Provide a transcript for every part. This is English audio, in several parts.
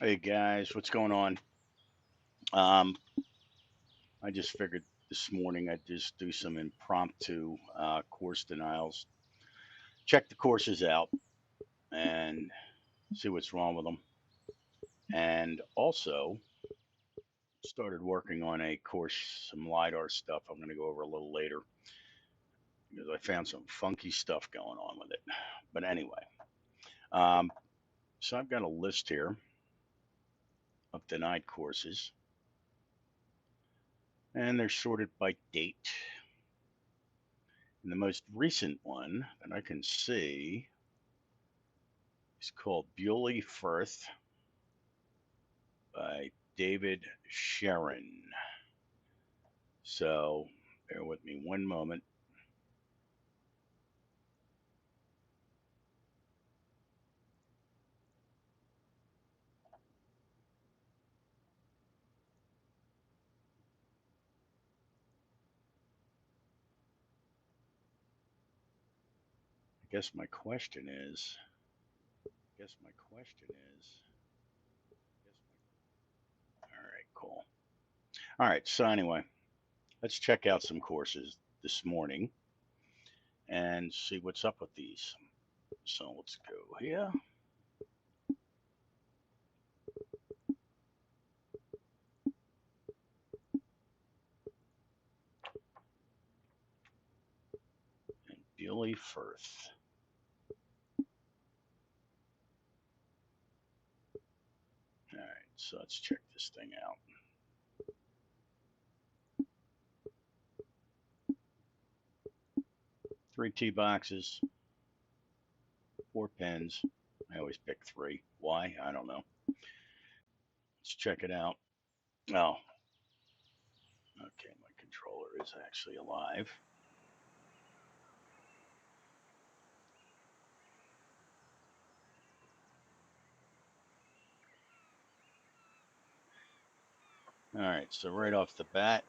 Hey guys, what's going on? Um, I just figured this morning I'd just do some impromptu course denials, check the courses out, and see what's wrong with them. And also started working on a course, some LiDAR stuff I'm going to go over a little later because I found some funky stuff going on with it. But anyway, um, so I've got a list here of denied courses, and they're sorted by date. And the most recent one that I can see is called Bewley Firth by David Sharon. So bear with me one moment. I guess my question is, I guess my question is, all right, cool. All right, so anyway, let's check out some courses this morning and see what's up with these. So let's go here. And Bewley Firth. All right, so let's check this thing out. 3 tee boxes, 4 pins. I always pick 3. Why? I don't know. Let's check it out. Oh, okay, my controller is actually alive. All right, so right off the bat,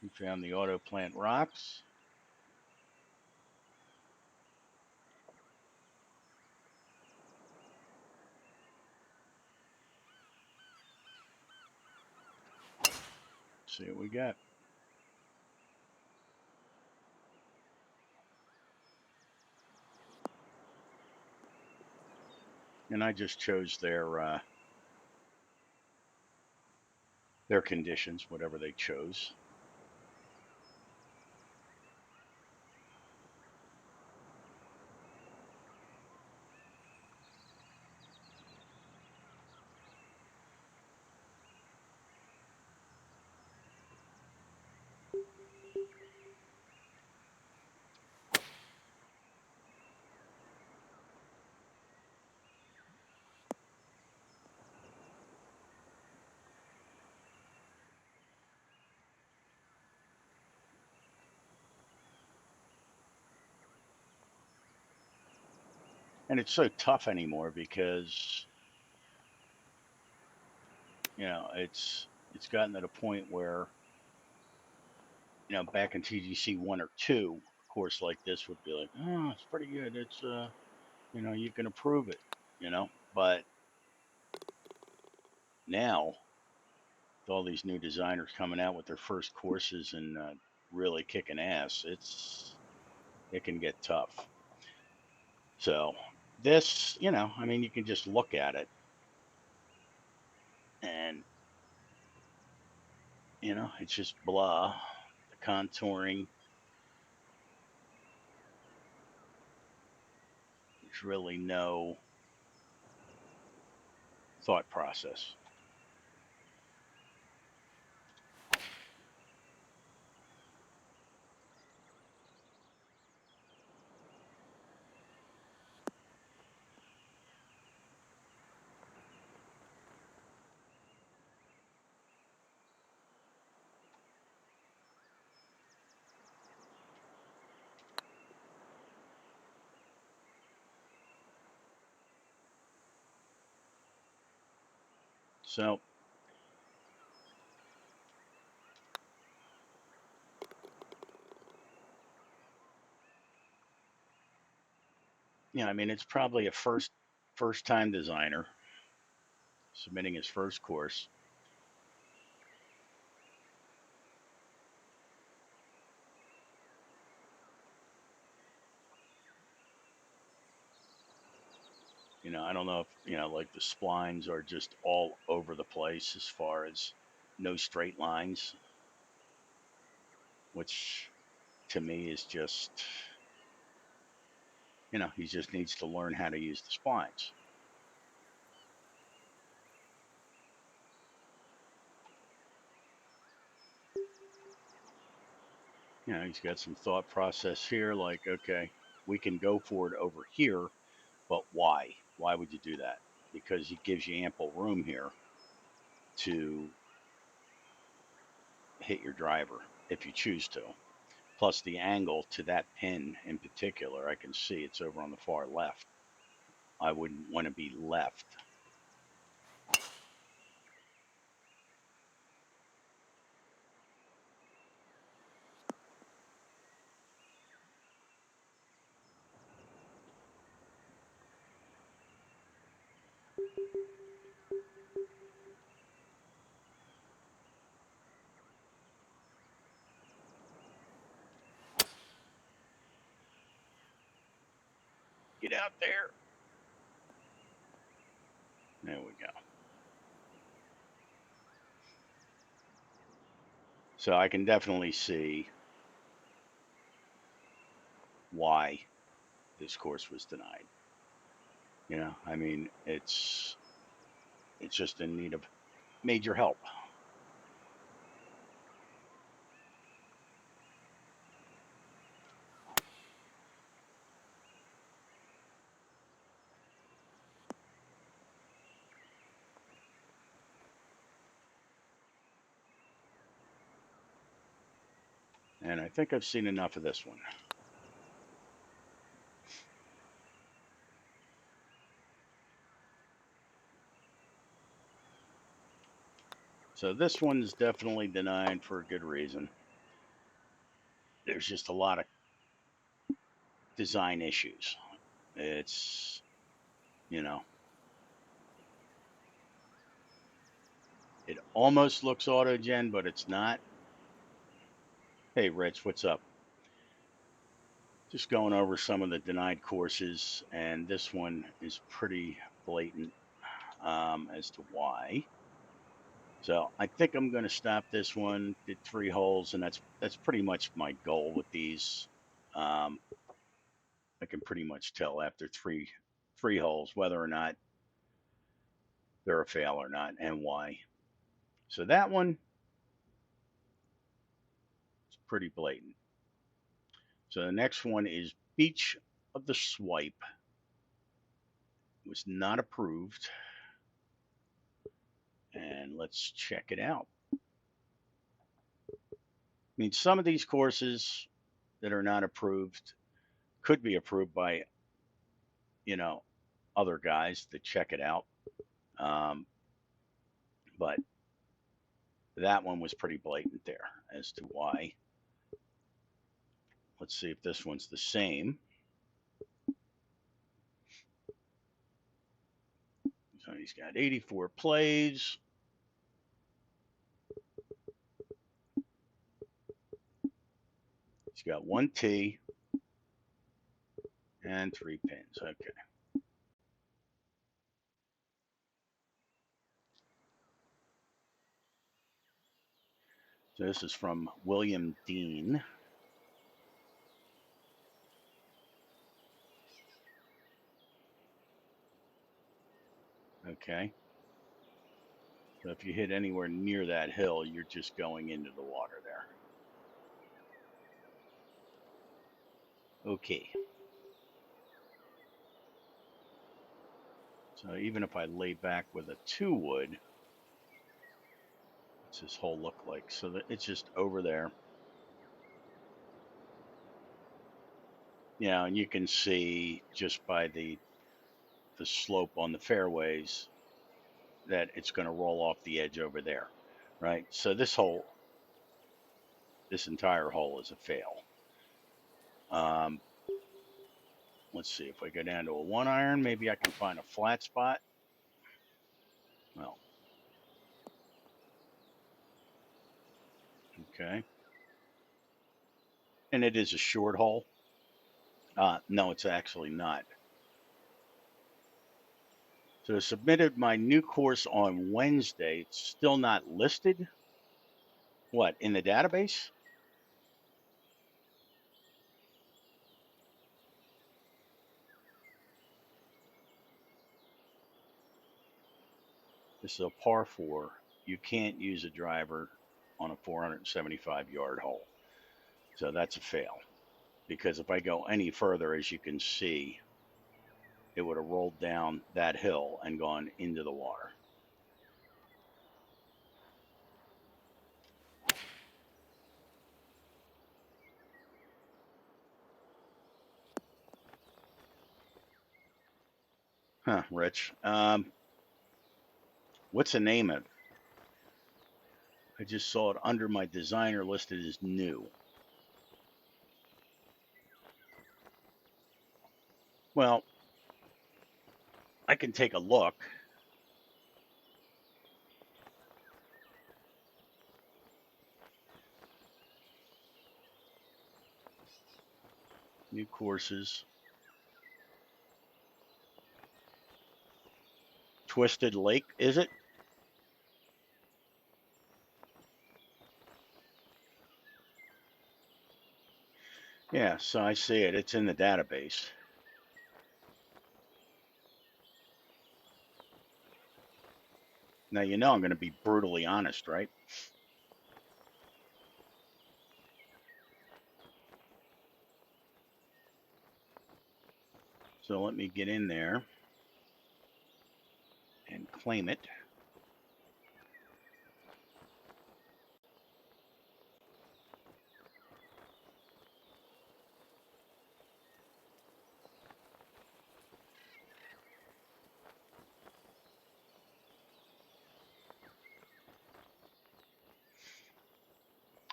we found the auto plant rocks. Let's see what we got. And I just chose their conditions, whatever they chose. And it's so tough anymore because it's gotten to the point where back in TGC 1 or 2, a course like this would be like, oh, it's pretty good. It's you can approve it, but now with all these new designers coming out with their first courses and really kicking ass, it can get tough. So this, I mean, you can just look at it and it's just blah. The contouring, there's really no thought process. So I mean, it's probably a first time designer submitting his first course. I don't know if, like the splines are just all over the place as far as no straight lines, which to me is just, he just needs to learn how to use the splines. He's got some thought process here, like, okay, we can go for it over here, but why? Why would you do that? Because it gives you ample room here to hit your driver if you choose to. Plus the angle to that pin in particular, I can see it's over on the far left. I wouldn't want to be left. Get out there. There we go. So I can definitely see why this course was denied. I mean, it's just in need of major help. And I think I've seen enough of this one. So this one's definitely denied for a good reason. There's just a lot of design issues. It's, it almost looks autogen, but it's not. Hey, Rich, what's up? Just going over some of the denied courses, and this one is pretty blatant as to why. So I think I'm going to stop this one. Did 3 holes, and that's pretty much my goal with these. Um, I can pretty much tell after three holes whether or not they're a fail or not, and why. So that one is pretty blatant. So the next one is Beach of the Swipe. It was not approved. And let's check it out. I mean, some of these courses that are not approved could be approved by, you know, other guys that check it out. Um, but that one was pretty blatant there as to why. Let's see if this one's the same. So he's got 84 plays. He's got 1 tee and 3 pins. Okay. So this is from William Dean. Okay. So if you hit anywhere near that hill, you're just going into the water there. Okay. So even if I lay back with a 2 wood, what's this hole look like? So that it's just over there. And you can see just by the slope on the fairways that it's going to roll off the edge over there, right? So this entire hole is a fail. Um, let's see if I go down to a 1 iron, maybe I can find a flat spot. Well, okay. And it is a short hole. No, it's actually not. So I submitted my new course on Wednesday. It's still not listed. What, in the database? This is a par 4. You can't use a driver on a 475-yard hole. So that's a fail. Because if I go any further, as you can see, it would have rolled down that hill and gone into the water. Huh, Rich. What's the name of it? I just saw it under my designer listed as new. Well, I can take a look. New courses. Twisted Lake, is it? Yeah, so I see it. It's in the database. Now, you know I'm going to be brutally honest, right? So let me get in there and claim it.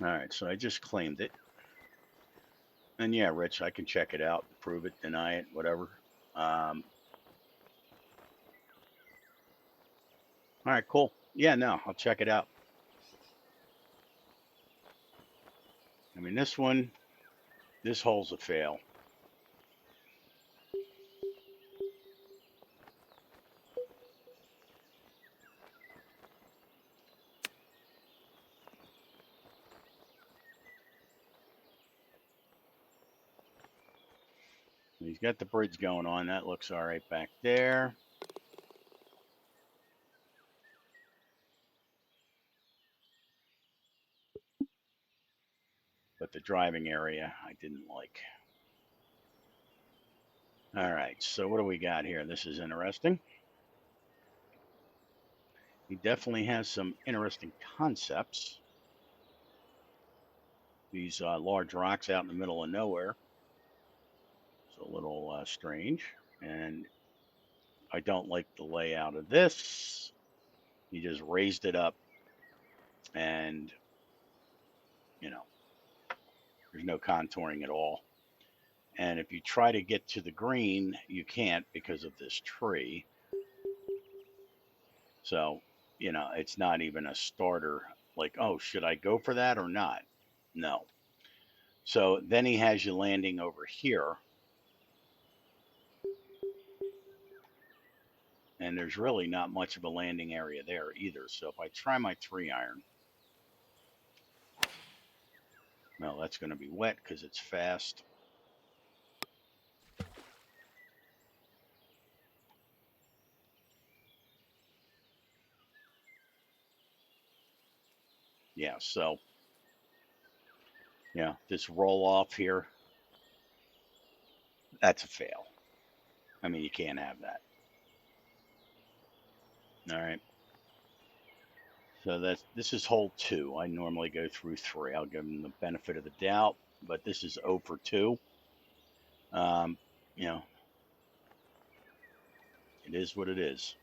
All right, so I just claimed it. And yeah, Rich, I can check it out, prove it, deny it, whatever. All right, cool. Yeah, no, I'll check it out. I mean, this hole's a fail. He's got the bridge going on. That looks all right back there. But the driving area, I didn't like. All right, so what do we got here? This is interesting. He definitely has some interesting concepts. These large rocks out in the middle of nowhere. It's a little strange. And I don't like the layout of this. He just raised it up and, you know, there's no contouring at all. And if you try to get to the green, you can't because of this tree. So, you know, it's not even a starter. Like, oh, should I go for that or not? No. So then he has you landing over here. And there's really not much of a landing area there either. So if I try my 3 iron, well, that's going to be wet because it's fast. Yeah, so, yeah, this roll off here, that's a fail. I mean, you can't have that. All right. So this is hole 2. I normally go through 3. I'll give them the benefit of the doubt, but this is 0 for 2. You know, it is what it is.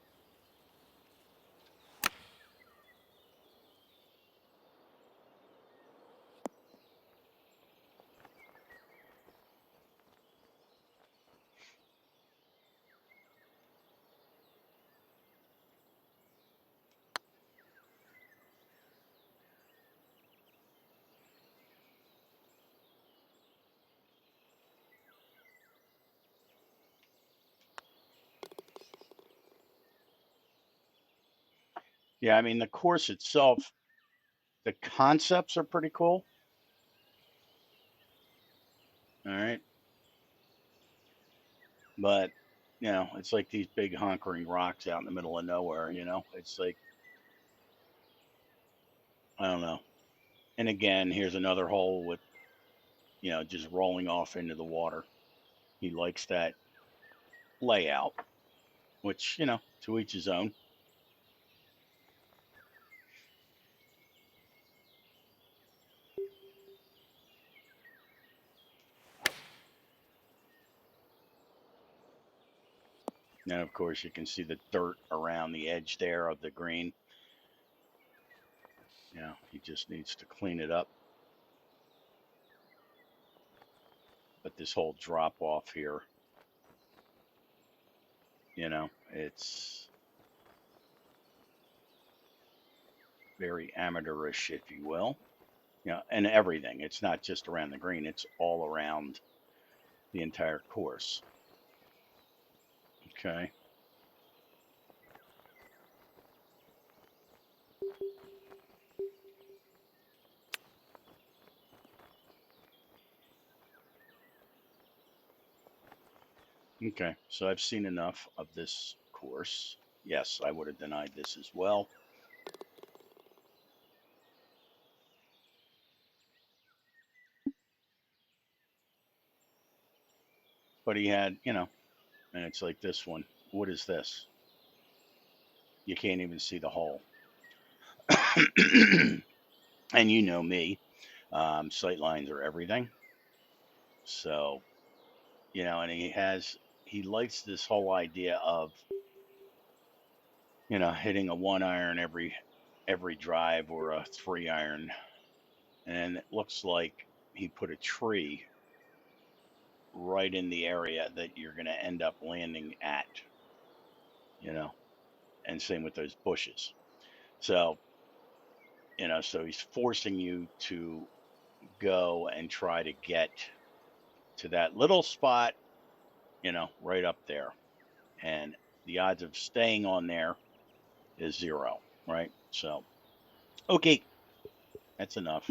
Yeah, I mean, the course itself, the concepts are pretty cool. All right. But, it's like these big honkering rocks out in the middle of nowhere, It's like, I don't know. And again, here's another hole with, just rolling off into the water. He likes that layout, which, to each his own. And of course, you can see the dirt around the edge there of the green. He just needs to clean it up. But this whole drop off here, it's very amateurish, if you will. And everything. It's not just around the green, it's all around the entire course. Okay. Okay. So I've seen enough of this course. Yes, I would have denied this as well. But he had, and it's like this one. What is this? You can't even see the hole. And you know me, sight lines are everything. So, and he likes this whole idea of, hitting a 1 iron every drive or a 3 iron. And it looks like he put a tree right in the area that you're going to end up landing at, and same with those bushes. So, so he's forcing you to go and try to get to that little spot, right up there. And the odds of staying on there is 0, right? So, okay, that's enough.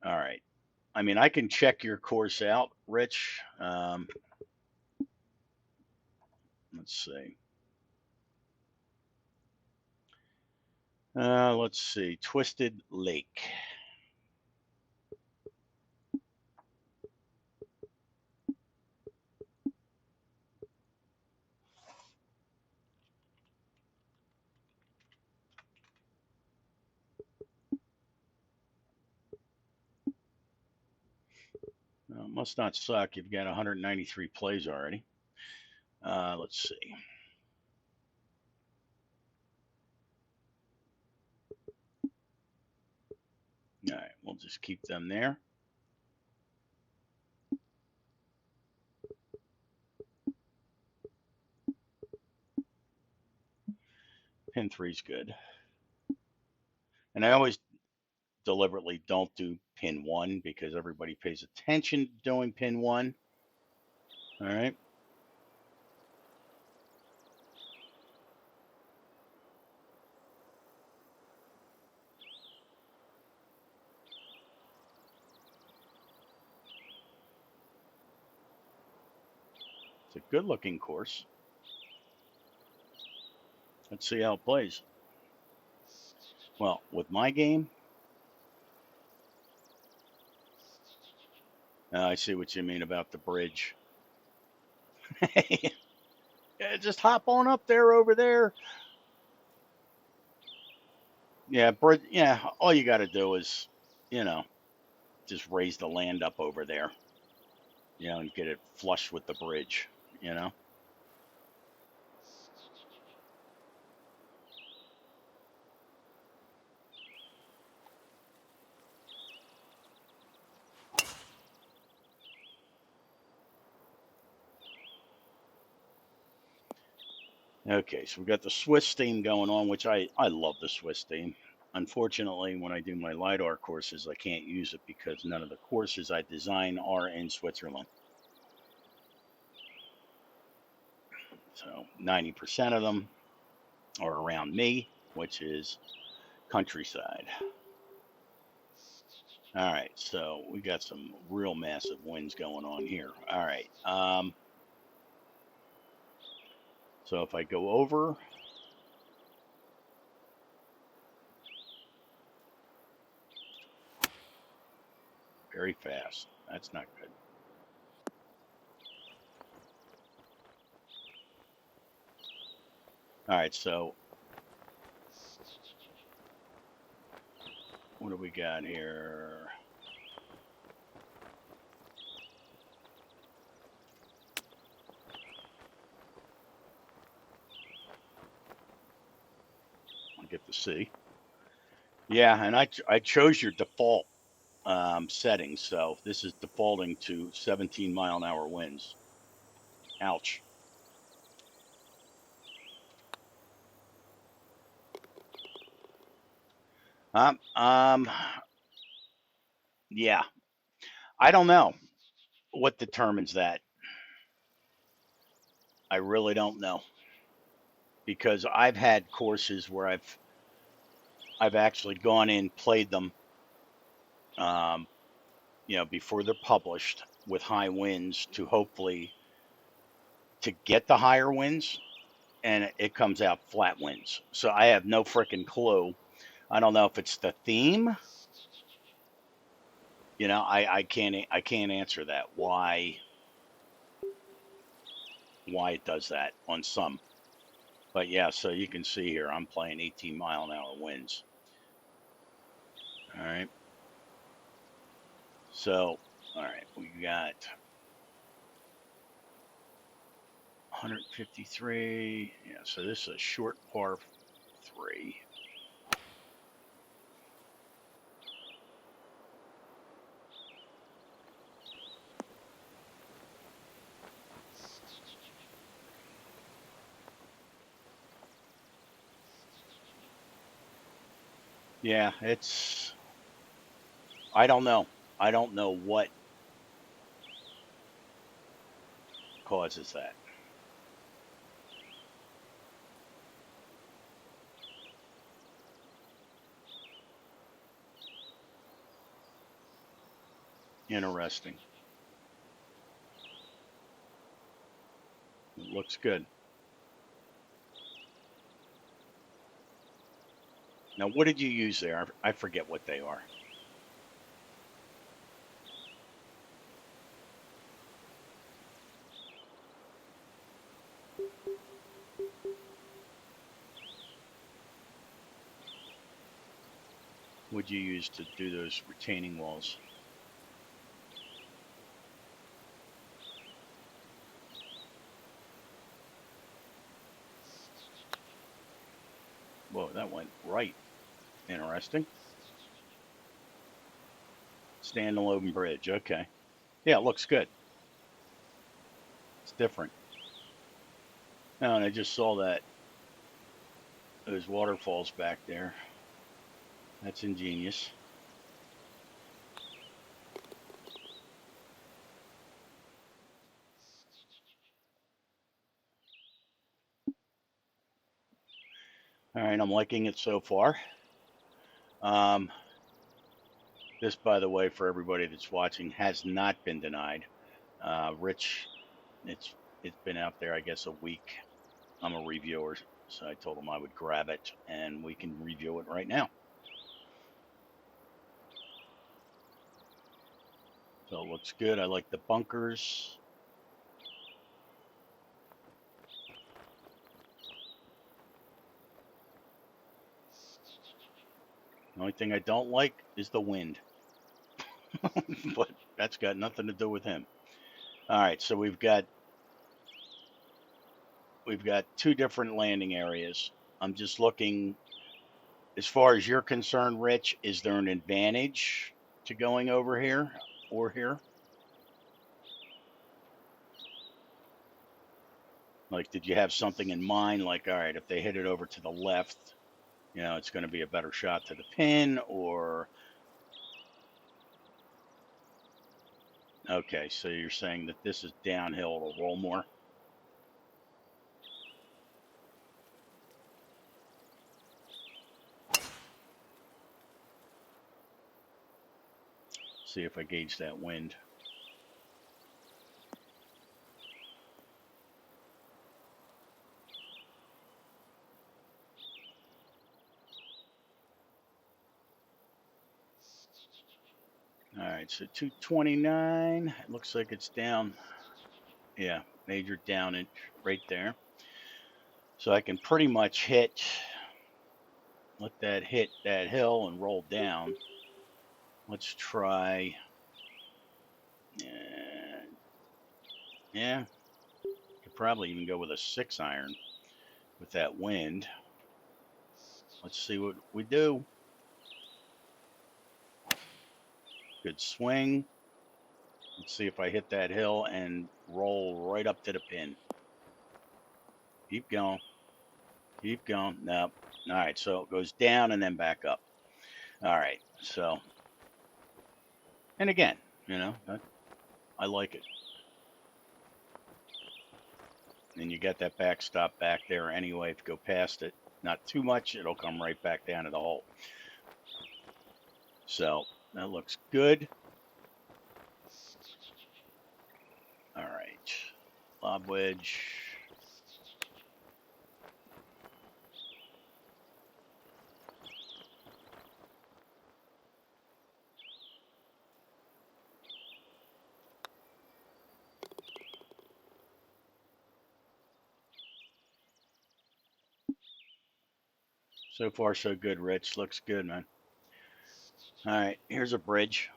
All right. I mean, I can check your course out, Rich. Let's see. Let's see. Twisted Lake. Must not suck. You've got 193 plays already. Let's see. All right, we'll just keep them there. Pin 3's good. And I always deliberately don't do pin 1 because everybody pays attention to doing pin 1. All right. It's a good looking course. Let's see how it plays. Well, with my game, I see what you mean about the bridge. Yeah, just hop on up there over there. Yeah, bridge. Yeah, all you got to do is, just raise the land up over there, and get it flush with the bridge, you know. Okay, so we got the Swiss theme going on, which I love the Swiss theme. Unfortunately, when I do my LiDAR courses, I can't use it because none of the courses I design are in Switzerland. So 90% of them are around me, which is countryside. All right, so we got some real massive winds going on here. All right, so if I go over, very fast, that's not good. All right, so what do we got here? I get to see. Yeah, and I chose your default settings, so this is defaulting to 17-mile-an-hour winds. Ouch. Um, um, yeah, I don't know what determines that. I really don't know because I've had courses where I've actually gone in, played them, um, before they're published with high winds to hopefully to get the higher winds, and it comes out flat winds. So I have no freaking clue. I don't know if it's the theme. I can't answer that. Why it does that on some. But yeah, so you can see here I'm playing 18-mile-an-hour winds. All right. So, all right, we got 153. Yeah, so this is a short par 3. Yeah, I don't know. I don't know what causes that. Interesting. It looks good. Now, what did you use there? I forget what they are. Would you use to do those retaining walls? Whoa, that went right. Interesting. Standalone bridge. Okay. Yeah, it looks good. It's different. Oh, and I just saw those waterfalls back there. That's ingenious. All right, I'm liking it so far. Um, this, by the way, for everybody that's watching, has not been denied. Rich, it's been out there, I guess, a week. I'm a reviewer, so I told him I would grab it, and we can review it right now. So it looks good. I like the bunkers. The only thing I don't like is the wind, but that's got nothing to do with him. All right, so we've got two different landing areas. I'm just looking as far as you're concerned, Rich, is there an advantage to going over here or here? Like, did you have something in mind? Like, all right, if they hit it over to the left, it's going to be a better shot to the pin, or okay, so you're saying that this is downhill to roll more? See if I gauge that wind. All right, so 229. It looks like it's down. Yeah, major down inch right there. So I can pretty much let that hit that hill and roll down. Let's try. Yeah, could probably even go with a 6-iron with that wind. Let's see what we do. Good swing. Let's see if I hit that hill and roll right up to the pin. Keep going. Keep going. Nope. All right, so it goes down and then back up. All right, so, and again, I like it. And you get that backstop back there anyway. If you go past it, not too much, it'll come right back down to the hole. So that looks good. All right, lob wedge. So far, so good, Rich. Looks good, man. All right, here's a bridge.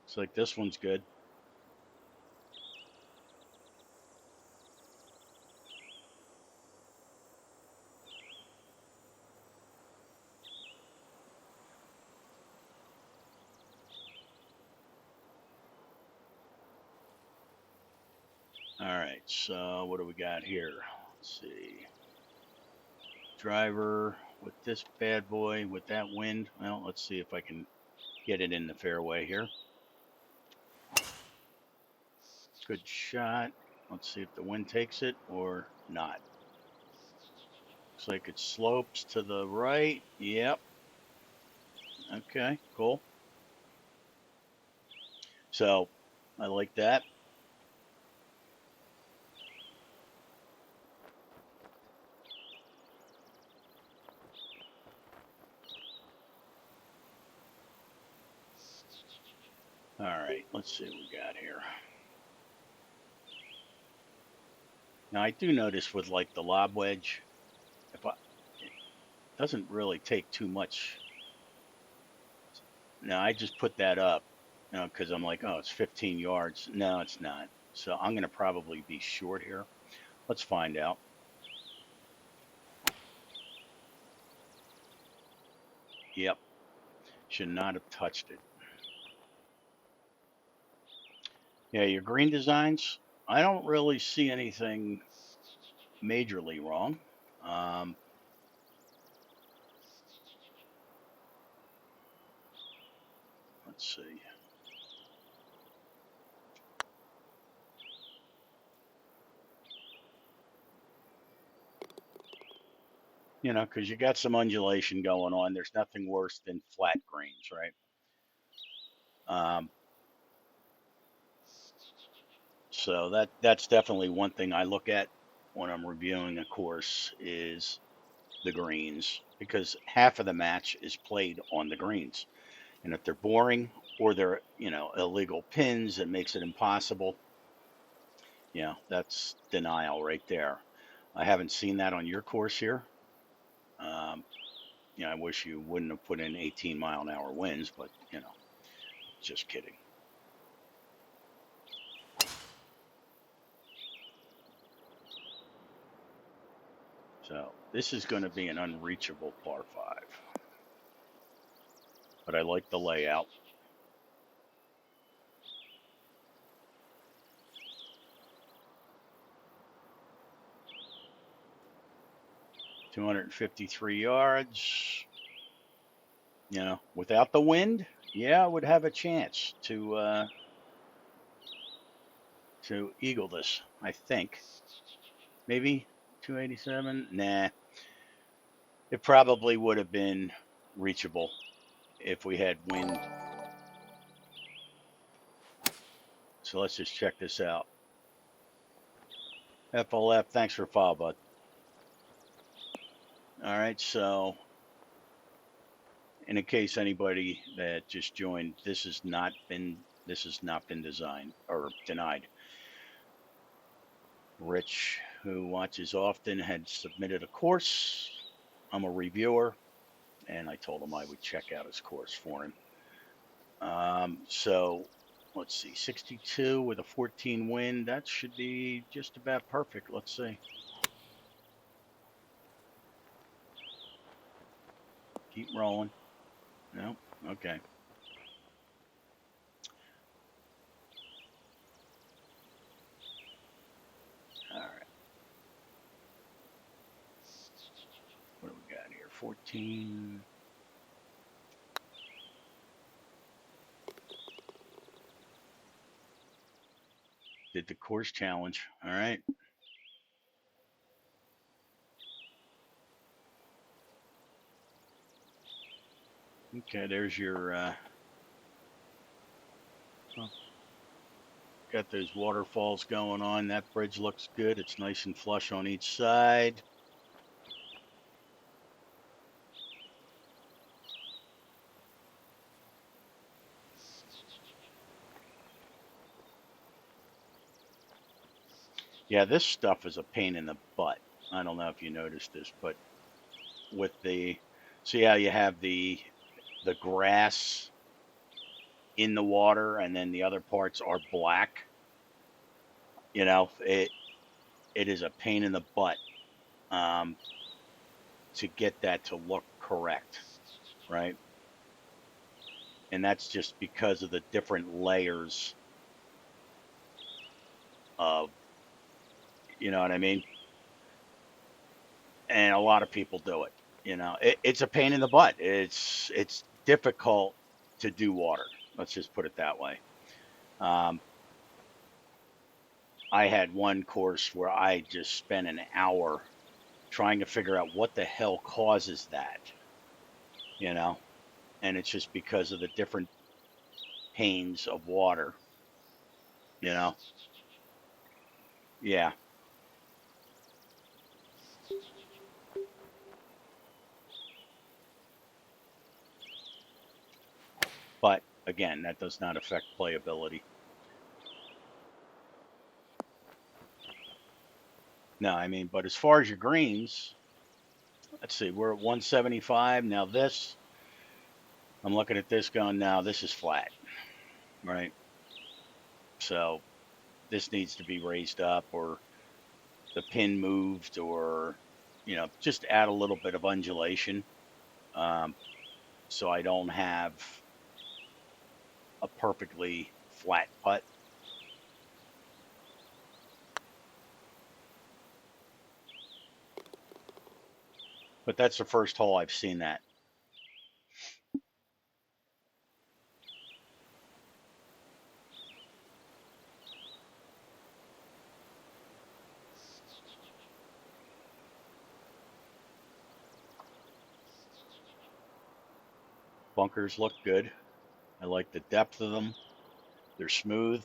Looks like this one's good. All right, so what do we got here? Let's see. Driver with this bad boy with that wind. Well, let's see if I can get it in the fairway here. Good shot. Let's see if the wind takes it or not. Looks like it slopes to the right. Yep. Okay, cool. So I like that. All right, let's see what we got here. Now I do notice with like the lob wedge, it doesn't really take too much. Now I just put that up, because I'm like, oh, it's 15 yards. No, it's not. So I'm going to probably be short here. Let's find out. Yep. Should not have touched it. Yeah, your green designs, I don't really see anything majorly wrong. Um, let's see. Because you got some undulation going on. There's nothing worse than flat greens, right? Um, so that's definitely one thing I look at when I'm reviewing a course is the greens, because half of the match is played on the greens. And if they're boring or they're, illegal pins, it makes it impossible. That's denial right there. I haven't seen that on your course here. Um, I wish you wouldn't have put in 18-mile-an-hour winds, but, just kidding. So this is going to be an unreachable par 5. But I like the layout. $253 yards. Without the wind, I would have a chance to eagle this. I think maybe 287. Nah, it probably would have been reachable. if we had wind. So let's just check this out. FLF, thanks for follow, bud. All right, so in case anybody that just joined, this has not been designed or denied. Rich, who watches often, had submitted a course. I'm a reviewer, and I told him I would check out his course for him. So let's see, 62 with a 14 wind. That should be just about perfect. Let's see. Keep rolling. No, okay. All right. What do we got here? 14. Did the course challenge. All right. Okay, there's your got those waterfalls going on. That bridge looks good. It's nice and flush on each side. Yeah, this stuff is a pain in the butt. I don't know if you noticed this, but with the see how you have the grass in the water and then the other parts are black. You know, it is a pain in the butt um, to get that to look correct, right? And that's just because of the different layers of, you know what I mean? And a lot of people do it. You know, it's a pain in the butt. It's difficult to do water. Let's just put it that way. Um, I had one course where I just spent an hour trying to figure out what the hell causes that, you know, and it's just because of the different panes of water, you know. Yeah, but again, that does not affect playability. No, I mean, but as far as your greens, let's see, we're at 175 now. This, I'm looking at this going, now this is flat, right? So this needs to be raised up, or the pin moved, or you know, just add a little bit of undulation, um, so I don't have a perfectly flat putt. But that's the first hole I've seen that. Bunkers look good. I like the depth of them. They're smooth.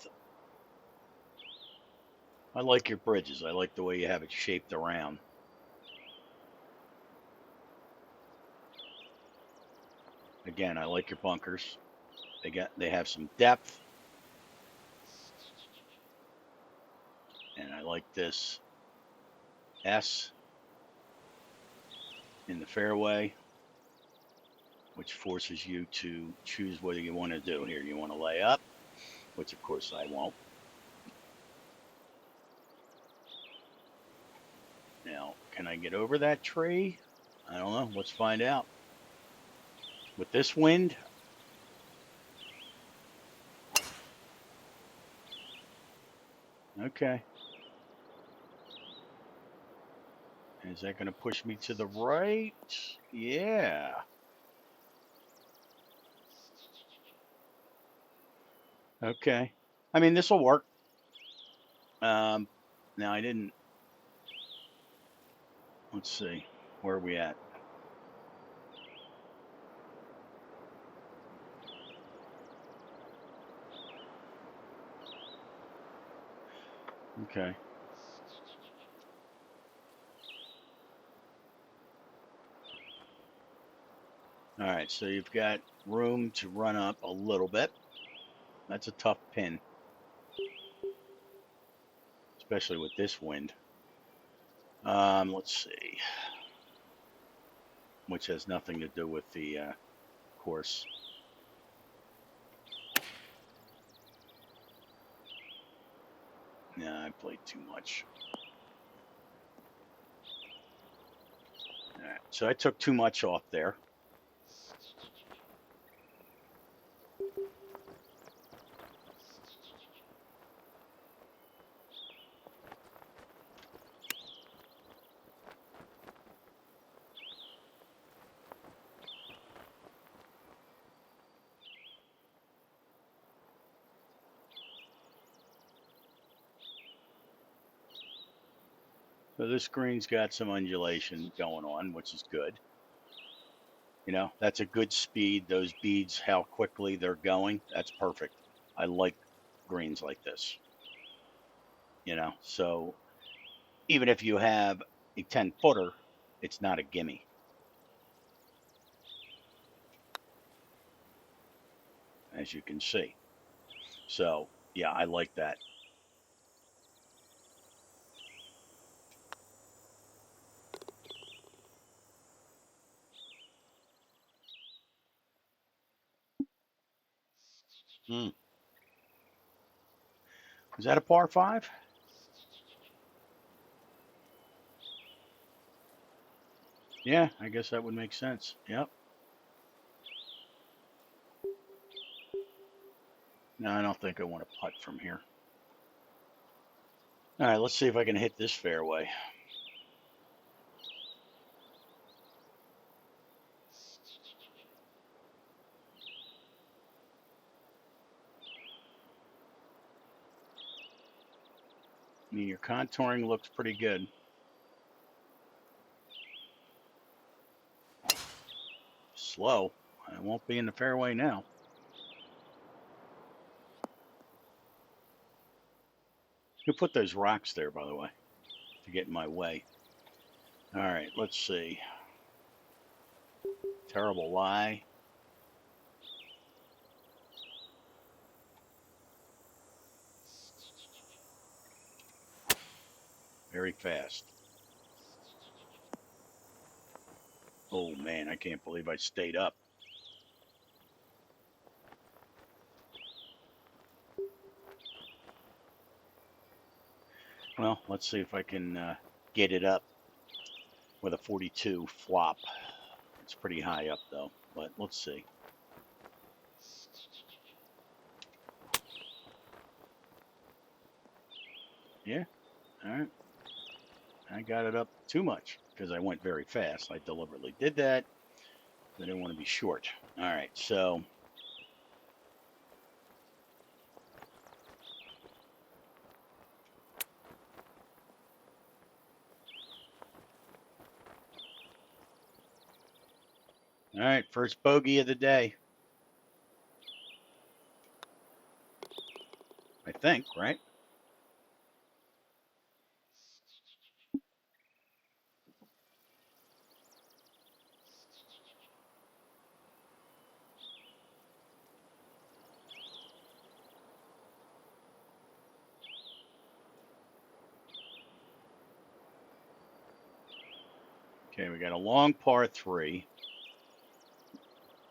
I like your bridges. I like the way you have it shaped around. Again, I like your bunkers. They have some depth, and I like this S in the fairway, which forces you to choose whether you want to do here. You want to lay up, which of course I won't. Now, can I get over that tree? I don't know. Let's find out. With this wind, okay. Is that going to push me to the right? Yeah. Okay. I mean, this will work. Um, now I didn't. Let's see. Where are we at? Okay. All right, so you've got room to run up a little bit. That's a tough pin, especially with this wind. Let's see, which has nothing to do with the course. Nah, I played too much. All right, so I took too much off there. So this green's got some undulation going on, which is good. You know, that's a good speed. Those beads, how quickly they're going, that's perfect. I like greens like this. You know, so even if you have a 10-footer, it's not a gimme, as you can see. So yeah, I like that. Hmm. Is that a par five? Yeah, I guess that would make sense. Yep. No, I don't think I want to putt from here. All right, let's see if I can hit this fairway. I mean, your contouring looks pretty good. Slow. I won't be in the fairway now. Who put those rocks there, by the way, to get in my way? All right, let's see. Terrible lie. Very fast. Oh man, I can't believe I stayed up. Well, let's see if I can get it up with a 42 flop. It's pretty high up though, but let's see. Yeah, all right. I got it up too much because I went very fast. I deliberately did that. I didn't want to be short. All right, so all right, first bogey of the day. I think, right? Okay, we got a long par three.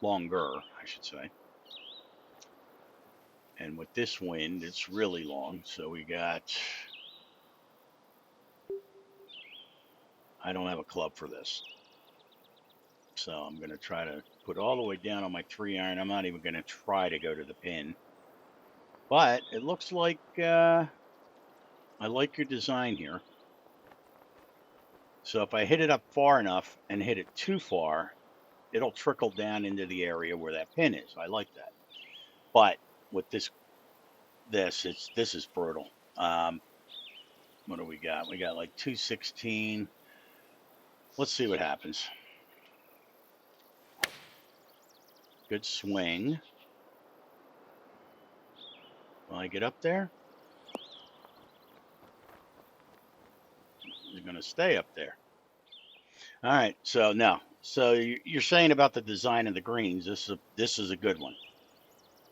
Longer, I should say. And with this wind, it's really long. So we got, I don't have a club for this. So I'm going to try to put all the way down on my 3-iron. I'm not even going to try to go to the pin. But it looks like I like your design here. So if I hit it up far enough and hit it too far, it'll trickle down into the area where that pin is. I like that. But with this is brutal. What do we got? We got like 216. Let's see what happens. Good swing. Will I get up there? to stay up there. All right. So no. So you're saying about the design of the greens. This is a good one,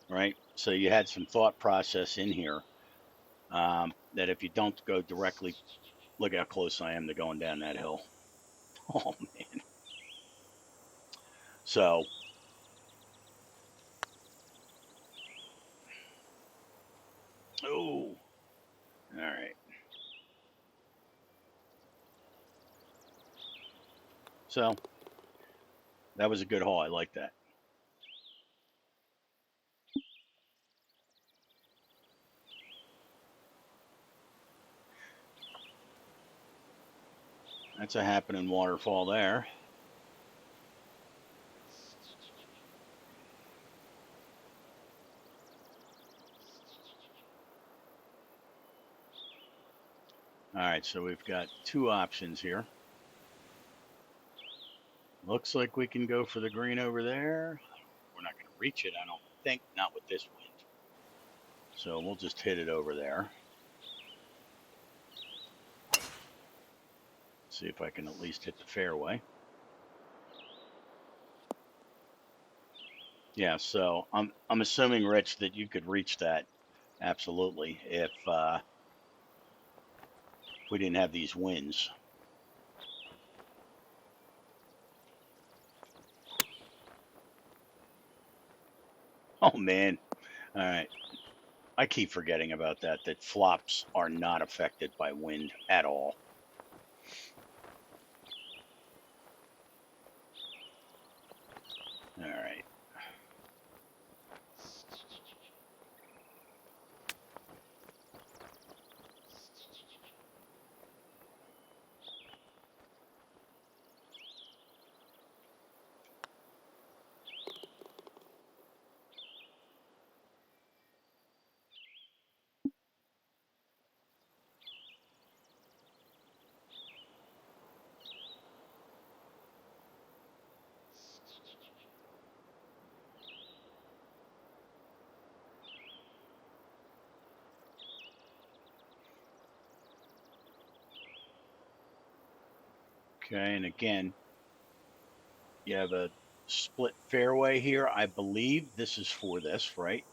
right? So you had some thought process in here, that if you don't go directly, look how close I am to going down that hill. Oh man. So oh, all right. So that was a good haul. I like that. That's a happening waterfall there. All right, so we've got two options here. Looks like we can go for the green over there. We're not going to reach it, I don't think, not with this wind. So we'll just hit it over there. See if I can at least hit the fairway. Yeah, so I'm assuming, Rich, that you could reach that absolutely if we didn't have these winds. Oh man. All right. I keep forgetting about that flops are not affected by wind at all. All right. Okay, and again, you have a split fairway here. I believe this is for this, right?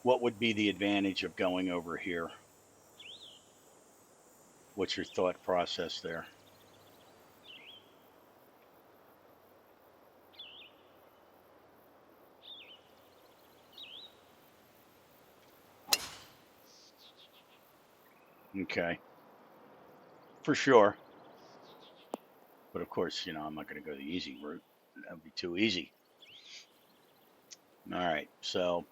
What would be the advantage of going over here? What's your thought process there? Okay, for sure. But of course, I'm not going to go the easy route. That would be too easy. All right, so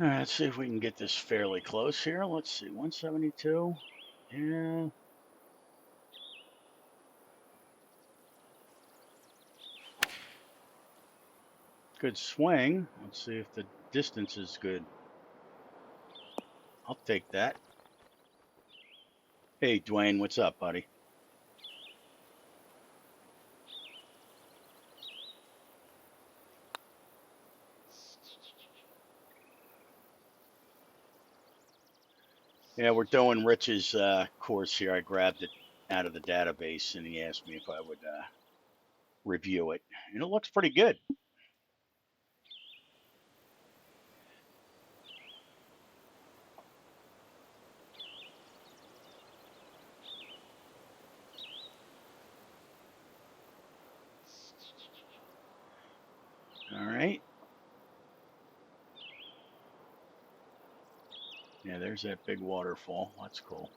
all right, let's see if we can get this fairly close here. Let's see, 172. Yeah. Good swing. Let's see if the distance is good. I'll take that. Hey, Dwayne, what's up, buddy? Yeah, we're doing Rich's course here. I grabbed it out of the database, and he asked me if I would review it, and it looks pretty good. All right. Yeah, there's that big waterfall. That's cool.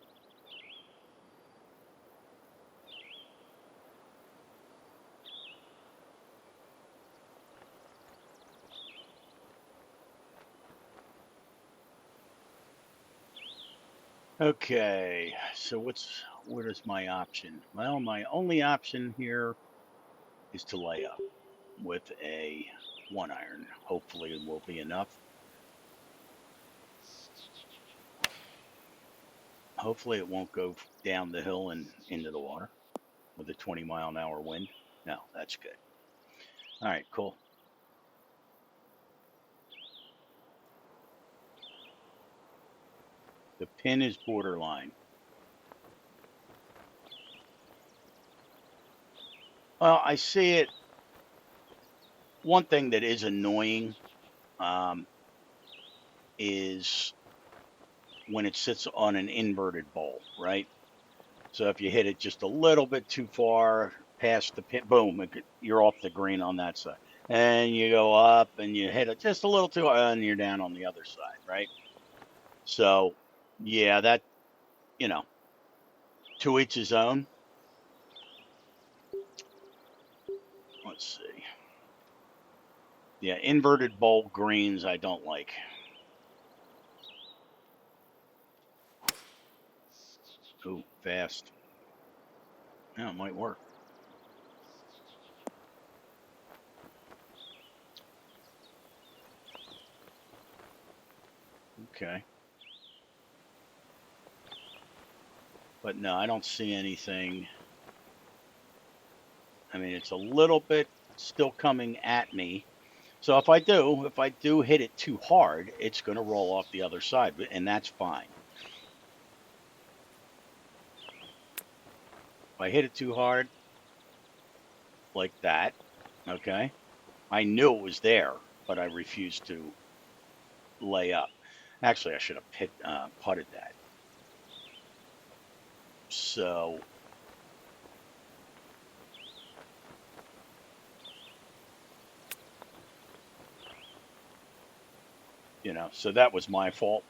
Okay, so what is my option? Well, my only option here is to lay up with a 1 iron. Hopefully, it will be enough. Hopefully it won't go down the hill and into the water with a 20-mile-an-hour wind. No, that's good. All right, cool. The pin is borderline. Well, I see it. One thing that is annoying um, is when it sits on an inverted bowl, right? So if you hit it just a little bit too far past the pin, boom, you're off the green on that side. And you go up and you hit it just a little too high and you're down on the other side, right? So, yeah, that, you know, to each his own. Let's see. Yeah, inverted bowl greens I don't like. Ooh, fast. Yeah, it might work. Okay. But no, I don't see anything. I mean, it's a little bit still coming at me. So if I do hit it too hard, it's going to roll off the other side, and that's fine. If I hit it too hard, like that, okay, I knew it was there, but I refused to lay up. Actually, I should have putted that. So, so that was my fault.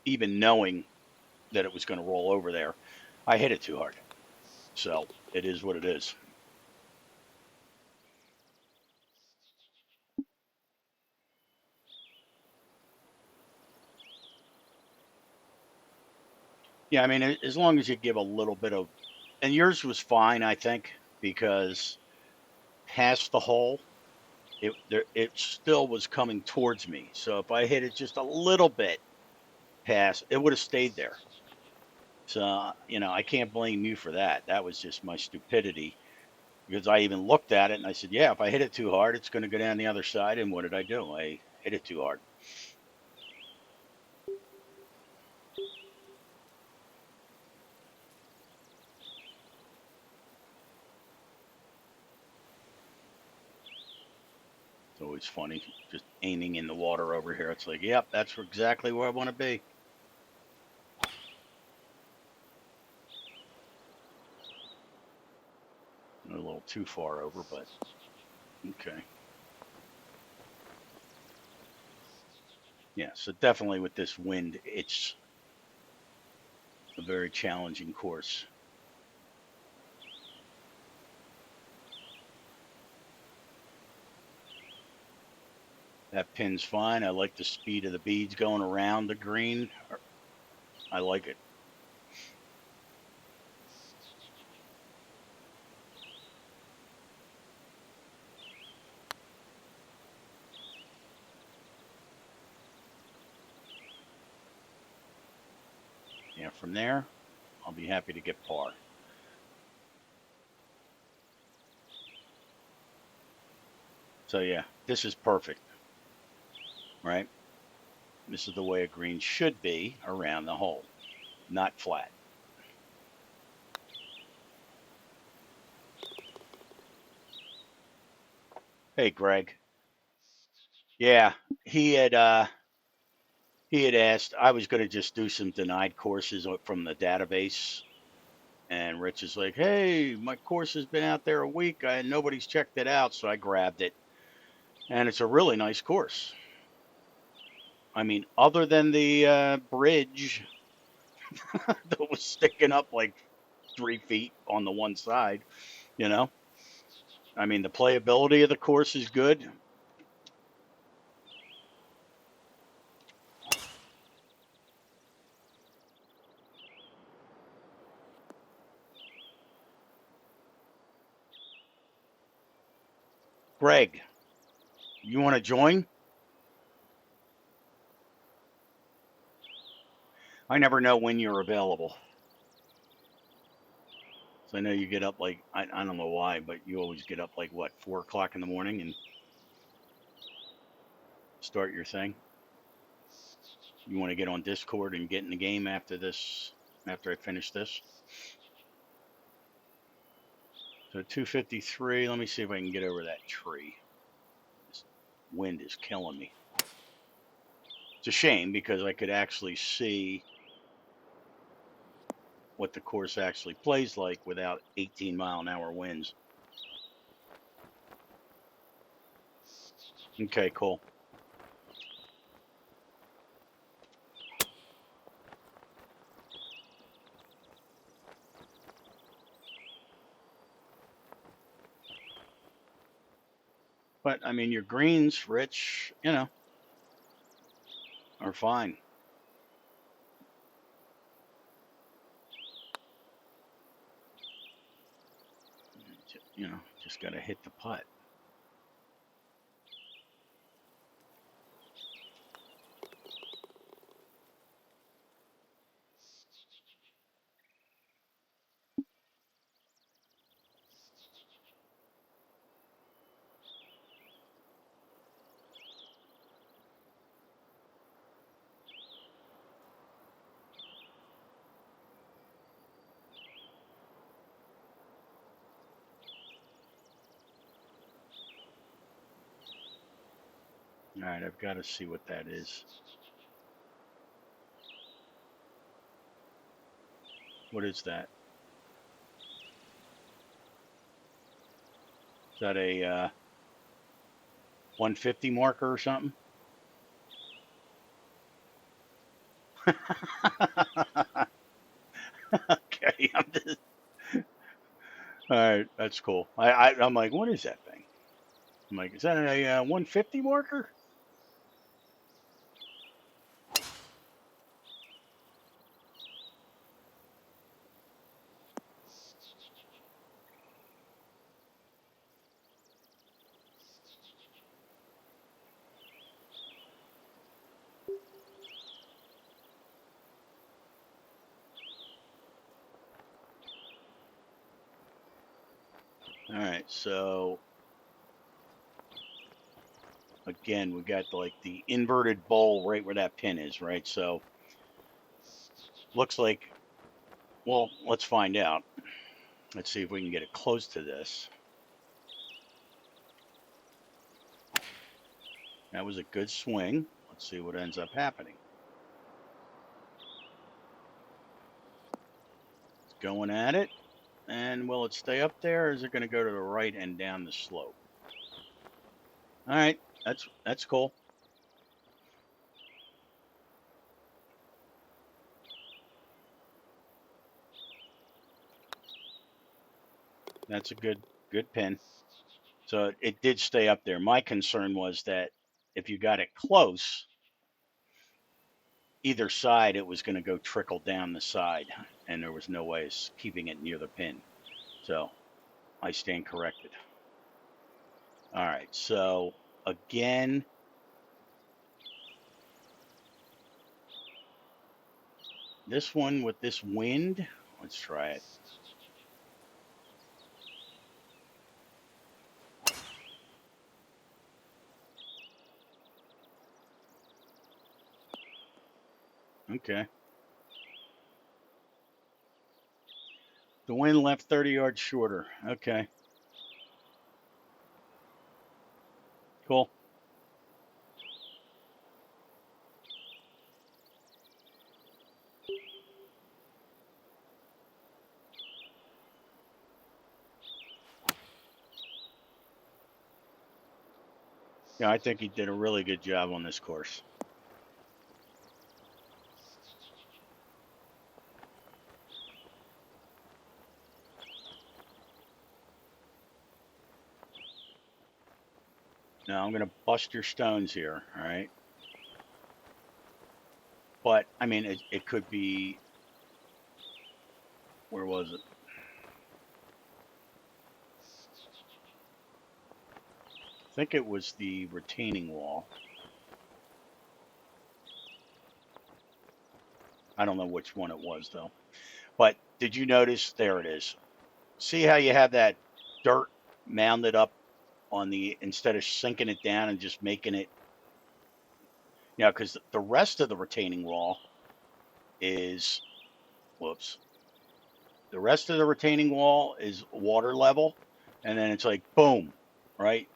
Even knowing that it was going to roll over there, I hit it too hard. So it is what it is. Yeah, I mean, as long as you give a little bit of, and yours was fine, I think, because past the hole, it still was coming towards me. So if I hit it just a little bit past, it would have stayed there. So, I can't blame you for that. That was just my stupidity because I even looked at it and I said, yeah, if I hit it too hard, it's going to go down the other side. And what did I do? I hit it too hard. It's always funny just aiming in the water over here. It's like, yep, that's exactly where I want to be. A little too far over, but okay. Yeah, so definitely with this wind, it's a very challenging course. That pin's fine. I like the speed of the beads going around the green. I like it. Yeah, from there, I'll be happy to get par. So yeah, this is perfect, right? This is the way a green should be around the hole, not flat. Hey, Greg. Yeah, he had uh he had asked. I was going to just do some denied courses from the database, and Rich is like, "Hey, my course has been out there a week, and nobody's checked it out." So I grabbed it, and it's a really nice course. I mean, other than the bridge that was sticking up like 3 feet on the one side, you know. I mean, the playability of the course is good. Greg, you want to join? I never know when you're available. So I know you get up like, I don't know why, but you always get up like what, 4 o'clock in the morning and start your thing. You want to get on Discord and get in the game after this, after I finish this. So 253, let me see if I can get over that tree. This wind is killing me. It's a shame because I could actually see what the course actually plays like without 18-mile-an-hour winds. Okay, cool. But I mean, your greens, Rich, you know, are fine. You know, just got to hit the putt. All right, I've got to see what that is. What is that? Is that a 150 marker or something? Okay, all right, that's cool. I'm like, what is that thing? I'm like, is that a 150 marker? All right, so again, we got like the inverted bowl right where that pin is, right? So looks like, well, let's find out. Let's see if we can get it close to this. That was a good swing. Let's see what ends up happening. It's going at it. And will it stay up there, or is it going to go to the right and down the slope? All right, that's cool. That's a good pin. So it did stay up there. My concern was that if you got it close, either side, it was going to go trickle down the side, and there was no way of keeping it near the pin. So I stand corrected. All right, so again, this one with this wind, let's try it. Okay. The wind left 30 yards shorter. Okay. Cool. Yeah, I think he did a really good job on this course. Now I'm going to bust your stones here, all right? But, I mean, it could be, where was it? I think it was the retaining wall. I don't know which one it was though. But did you notice? There it is. See how you have that dirt mounded up on the, instead of sinking it down and just making it, because the rest of the retaining wall is, whoops, the rest of the retaining wall is water level, and then it's like boom, right?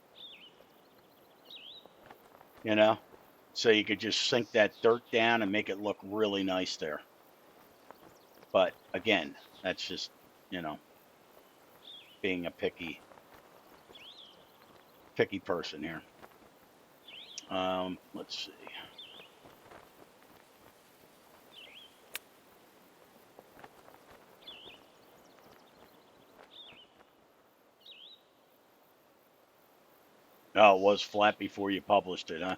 You know, so you could just sink that dirt down and make it look really nice there. But again, that's just, you know, being a picky person here. Let's see. Oh, it was flat before you published it, huh?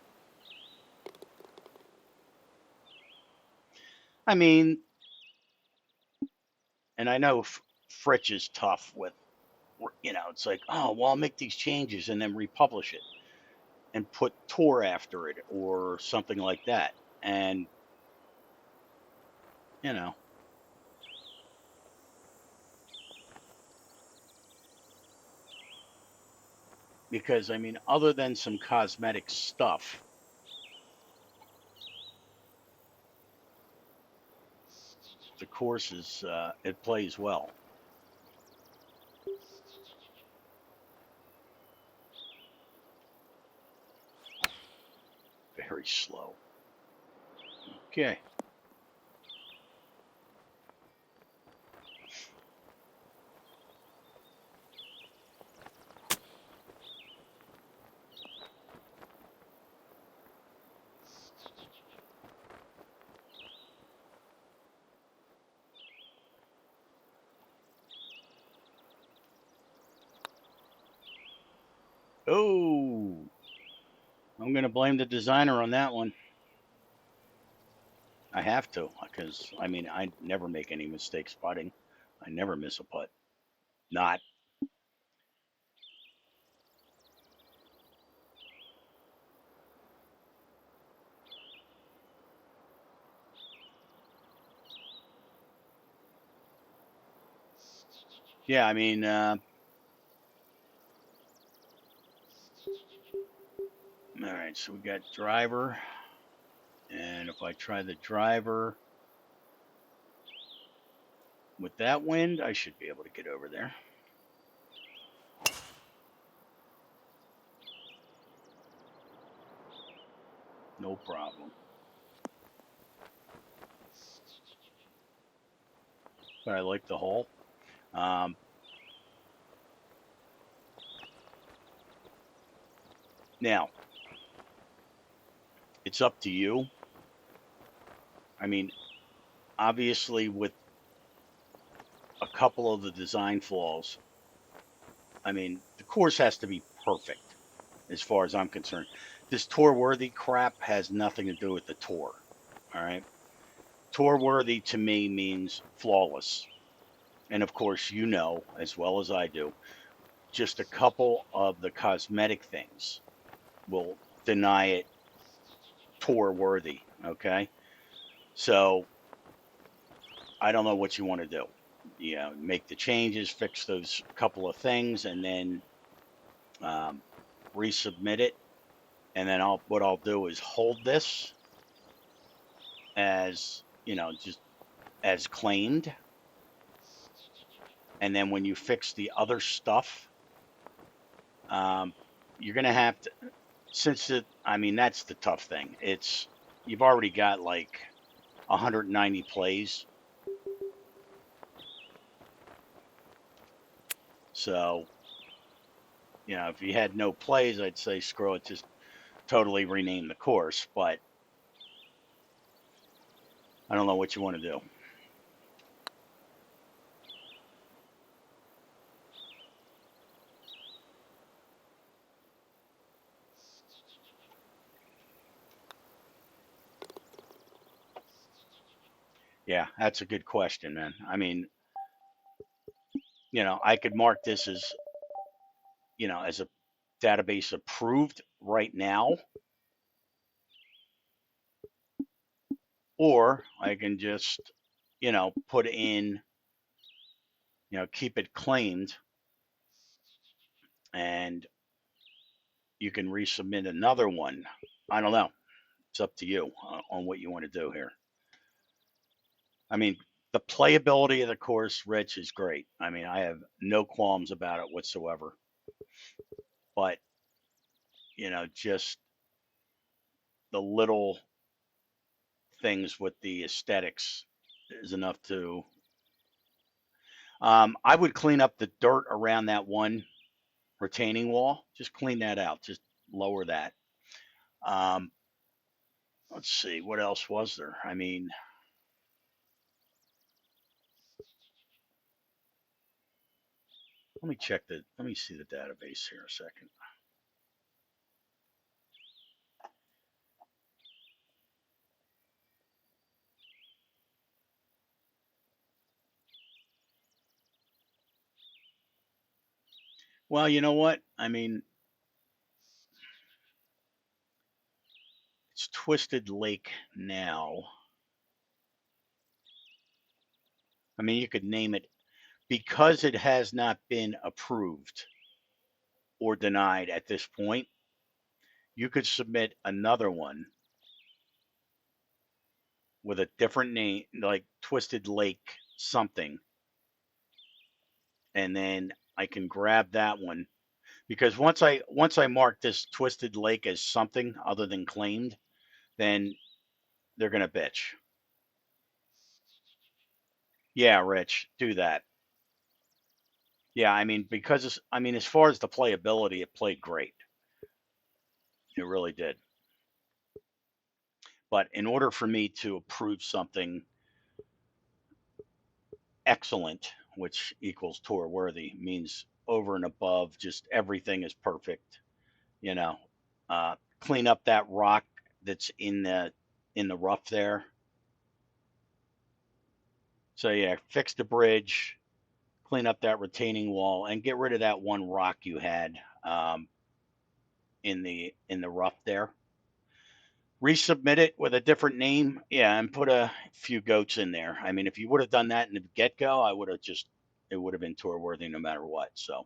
I mean, and I know Fritch is tough with, it's like, oh, well, I'll make these changes and then republish it and put Tor after it or something like that. And, you know, because I mean, other than some cosmetic stuff, the course is, it plays well. Very slow. Okay. Oh, I'm going to blame the designer on that one. I have to, because I mean, I never make any mistakes putting. I never miss a putt. Not. Yeah, I mean, all right, so we got driver. And if I try the driver with that wind, I should be able to get over there. No problem. But I like the hole. Now, it's up to you. I mean, obviously, with a couple of the design flaws, I mean, the course has to be perfect as far as I'm concerned. This tour worthy crap has nothing to do with the tour. All right. Tour worthy to me means flawless. And of course, you know as well as I do, just a couple of the cosmetic things will deny it tour worthy. Okay. So I don't know what you want to do. Make the changes, fix those couple of things, and then um, resubmit it. And then what I'll do is hold this as, just as claimed. And then when you fix the other stuff, you're going to have to, I mean, that's the tough thing. You've already got like 190 plays. So, if you had no plays, I'd say screw it, just totally rename the course. But I don't know what you want to do. Yeah, that's a good question, man. I mean, I could mark this as a database approved right now. or I can just, put in, keep it claimed, and you can resubmit another one. I don't know. It's up to you on what you want to do here. I mean, the playability of the course, Rich, is great. I mean, I have no qualms about it whatsoever. But, just the little things with the aesthetics is enough to. I would clean up the dirt around that one retaining wall. Just clean that out. Just lower that. Um, let's see, what else was there? I mean, let me see the database here a second. Well, you know what? I mean, it's Twisted Lake now. I mean, you could name it because it has not been approved or denied at this point. You could submit another one with a different name, like Twisted Lake something, and then I can grab that one because once I mark this Twisted Lake as something other than claimed, then they're gonna bitch. Yeah, Rich, do that. Yeah, I mean I mean as far as the playability, it played great. It really did. But in order for me to approve something excellent, which equals tour worthy, means over and above, just everything is perfect. You know, clean up that rock that's in the rough there. So yeah, fix the bridge, clean up that retaining wall, and get rid of that one rock you had in the rough there. Resubmit it with a different name, yeah, and put a few goats in there. I mean, if you would have done that in the get go, I would have just it would have been tour worthy no matter what. So,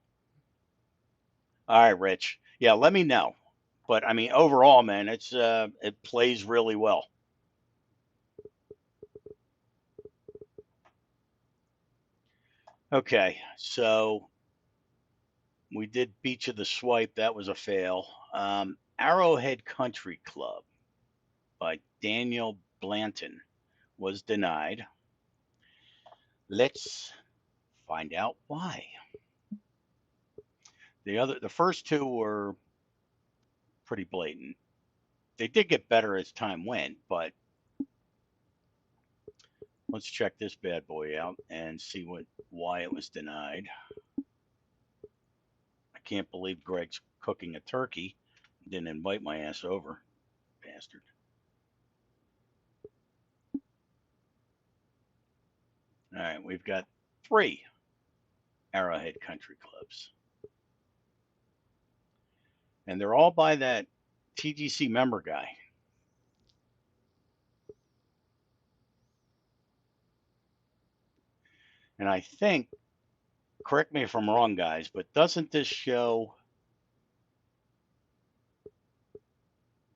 all right, Rich, yeah, let me know. But I mean, overall, man, it plays really well. Okay, so we did Beach of the Swipe. That was a fail. Arrowhead Country Club by Daniel Blanton was denied. Let's find out why. The first two were pretty blatant. They did get better as time went, but let's check this bad boy out and see why it was denied. I can't believe Greg's cooking a turkey. Didn't invite my ass over, bastard. All right, we've got 3 Arrowhead Country Clubs, and they're all by that TGC member guy. And I think, correct me if I'm wrong, guys, but doesn't this show?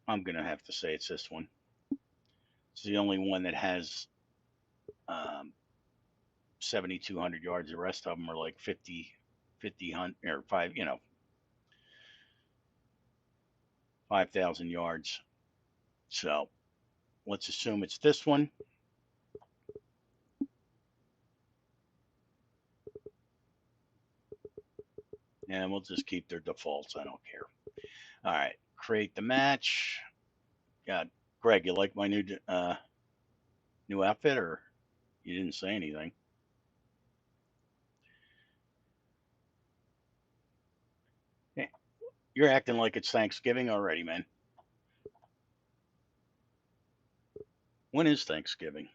I'm gonna have to say it's this one. It's the only one that has 7,200 yards. The rest of them are like 50 or 5,000 yards. So let's assume it's this one. And we'll just keep their defaults. I don't care. All right. Create the match. God, Greg, you like my new outfit, or you didn't say anything? Hey, you're acting like it's Thanksgiving already, man. When is Thanksgiving?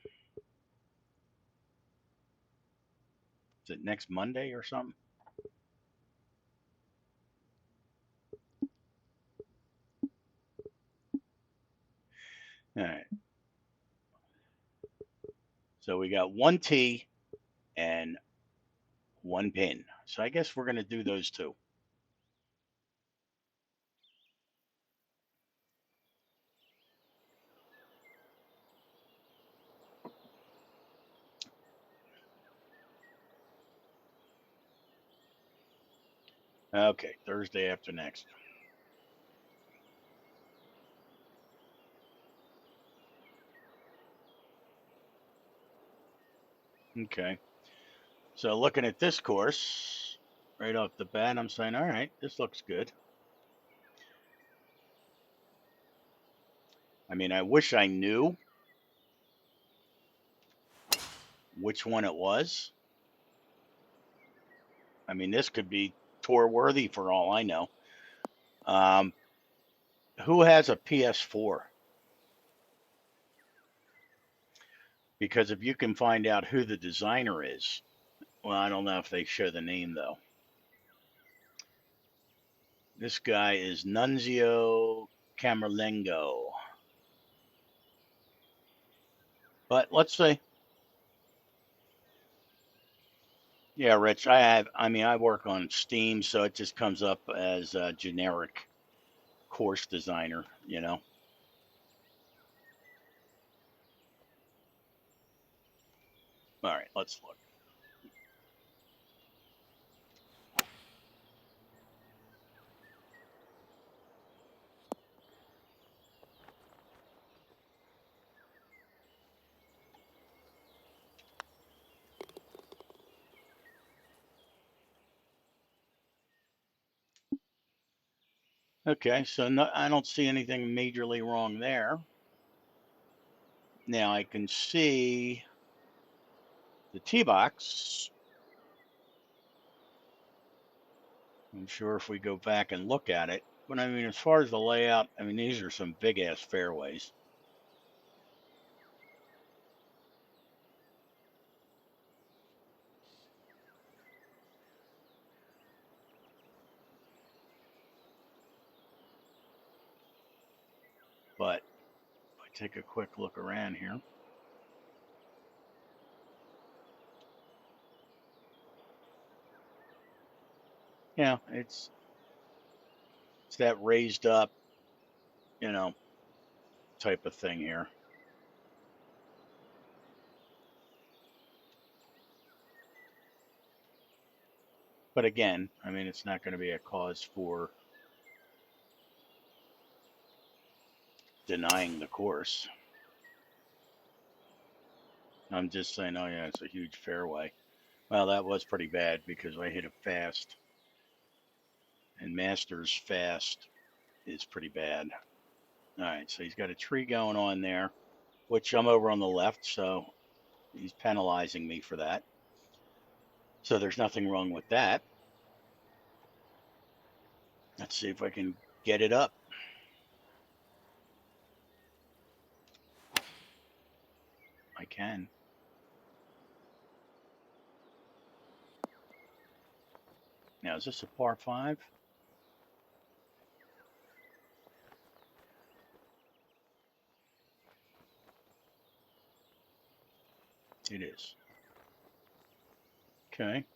Is it next Monday or something? All right. So we got one tee and one pin. So I guess we're going to do those two. Okay, Thursday after next. Okay. So looking at this course right off the bat, I'm saying, all right, this looks good. I mean, I wish I knew which one it was. I mean, this could be tour worthy for all I know. Um, who has a PS4? Because if you can find out who the designer is, well, I don't know if they show the name though. This guy is Nunzio Camerlengo. But let's see. Yeah, Rich, I work on Steam, so it just comes up as a generic course designer, you know. All right, let's look. Okay, so no, I don't see anything majorly wrong there. Now I can see the tee box. I'm sure if we go back and look at it, but I mean, as far as the layout, I mean, these are some big ass fairways. But if I take a quick look around here, yeah, it's that raised up, you know, type of thing here. But again, I mean, it's not going to be a cause for denying the course. I'm just saying, oh yeah, it's a huge fairway. Well, that was pretty bad because I hit it fast, and Masters fast is pretty bad. All right, so he's got a tree going on there, which I'm over on the left, so he's penalizing me for that. So there's nothing wrong with that. Let's see if I can get it up. I can. Now, is this a par five? It is. Okay.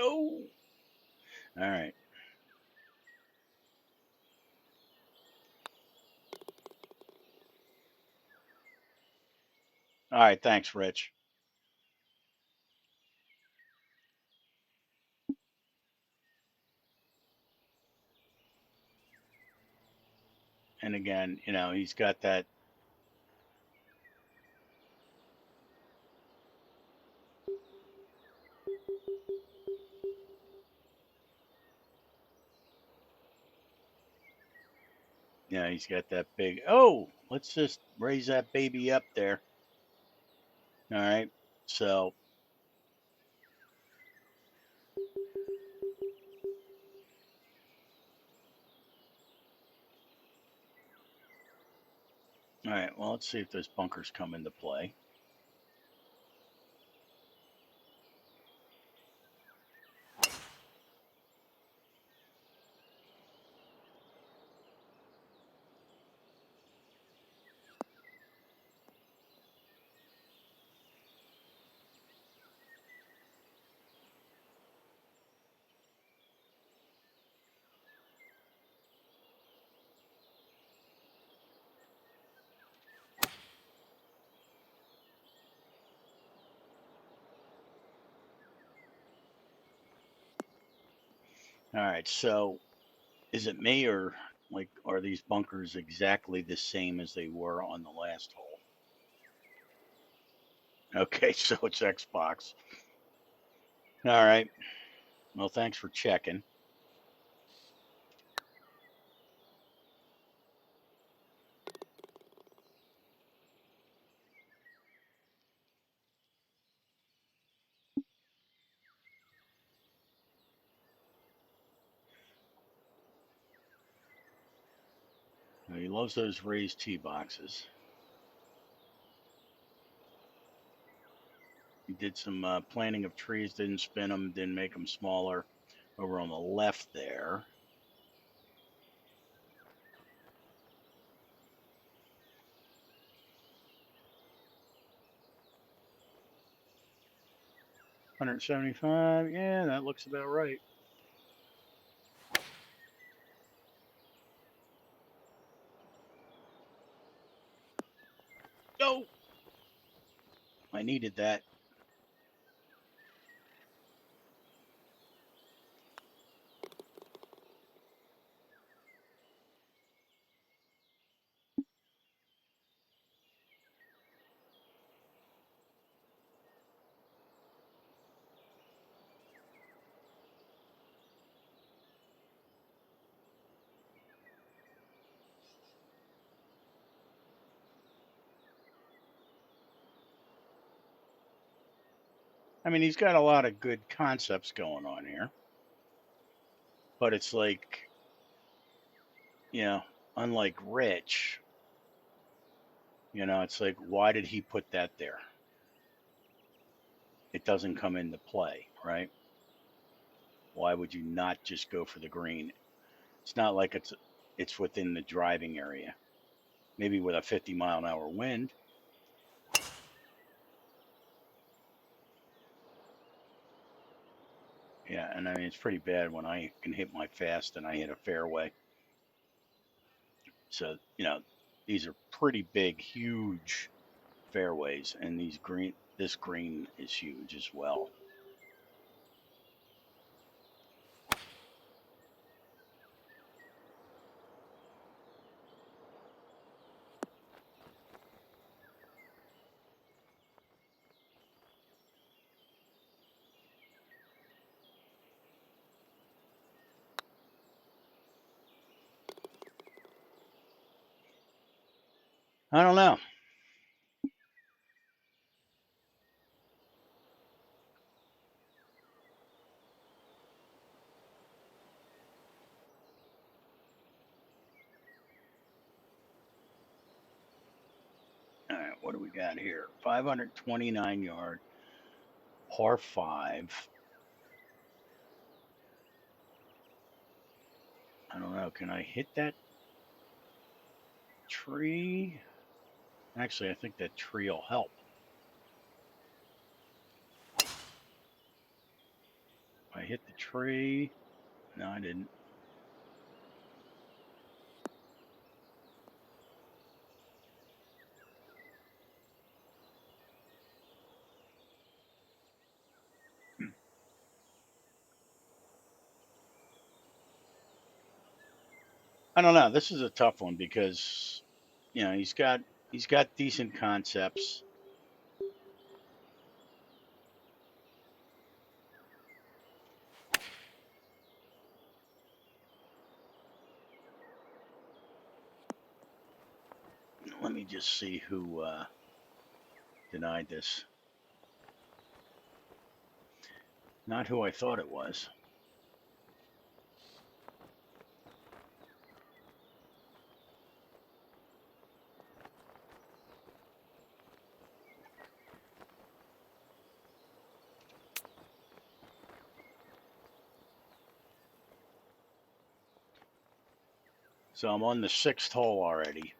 Oh. All right. All right. Thanks, Rich. And again, you know, he's got that. Yeah, he's got that big. Oh, let's just raise that baby up there. All right. So All right, well, let's see if those bunkers come into play. All right, so is it me or like are these bunkers exactly the same as they were on the last hole? Okay, so it's Xbox. All right. Well, thanks for checking. He loves those raised tee boxes. He did some planting of trees, didn't spin them, didn't make them smaller. Over on the left there. $175. Yeah, that looks about right. Oh, I needed that. I mean, he's got a lot of good concepts going on here, but it's like, you know, unlike Rich, it's like, why did he put that there? It doesn't come into play, right? Why would you not just go for the green? It's not like it's within the driving area. Maybe with a 50-mile-an-hour wind. Yeah, and I mean it's pretty bad when I can hit my fast and I hit a fairway. So, these are pretty big, huge fairways, and this green is huge as well. I don't know. All right, what do we got here? 529-yard par 5. I don't know. Can I hit that tree? Actually, I think that tree will help. I hit the tree. No, I didn't. I don't know. This is a tough one because he's got decent concepts. Let me just see who denied this. Not who I thought it was. So I'm on the 6th hole already.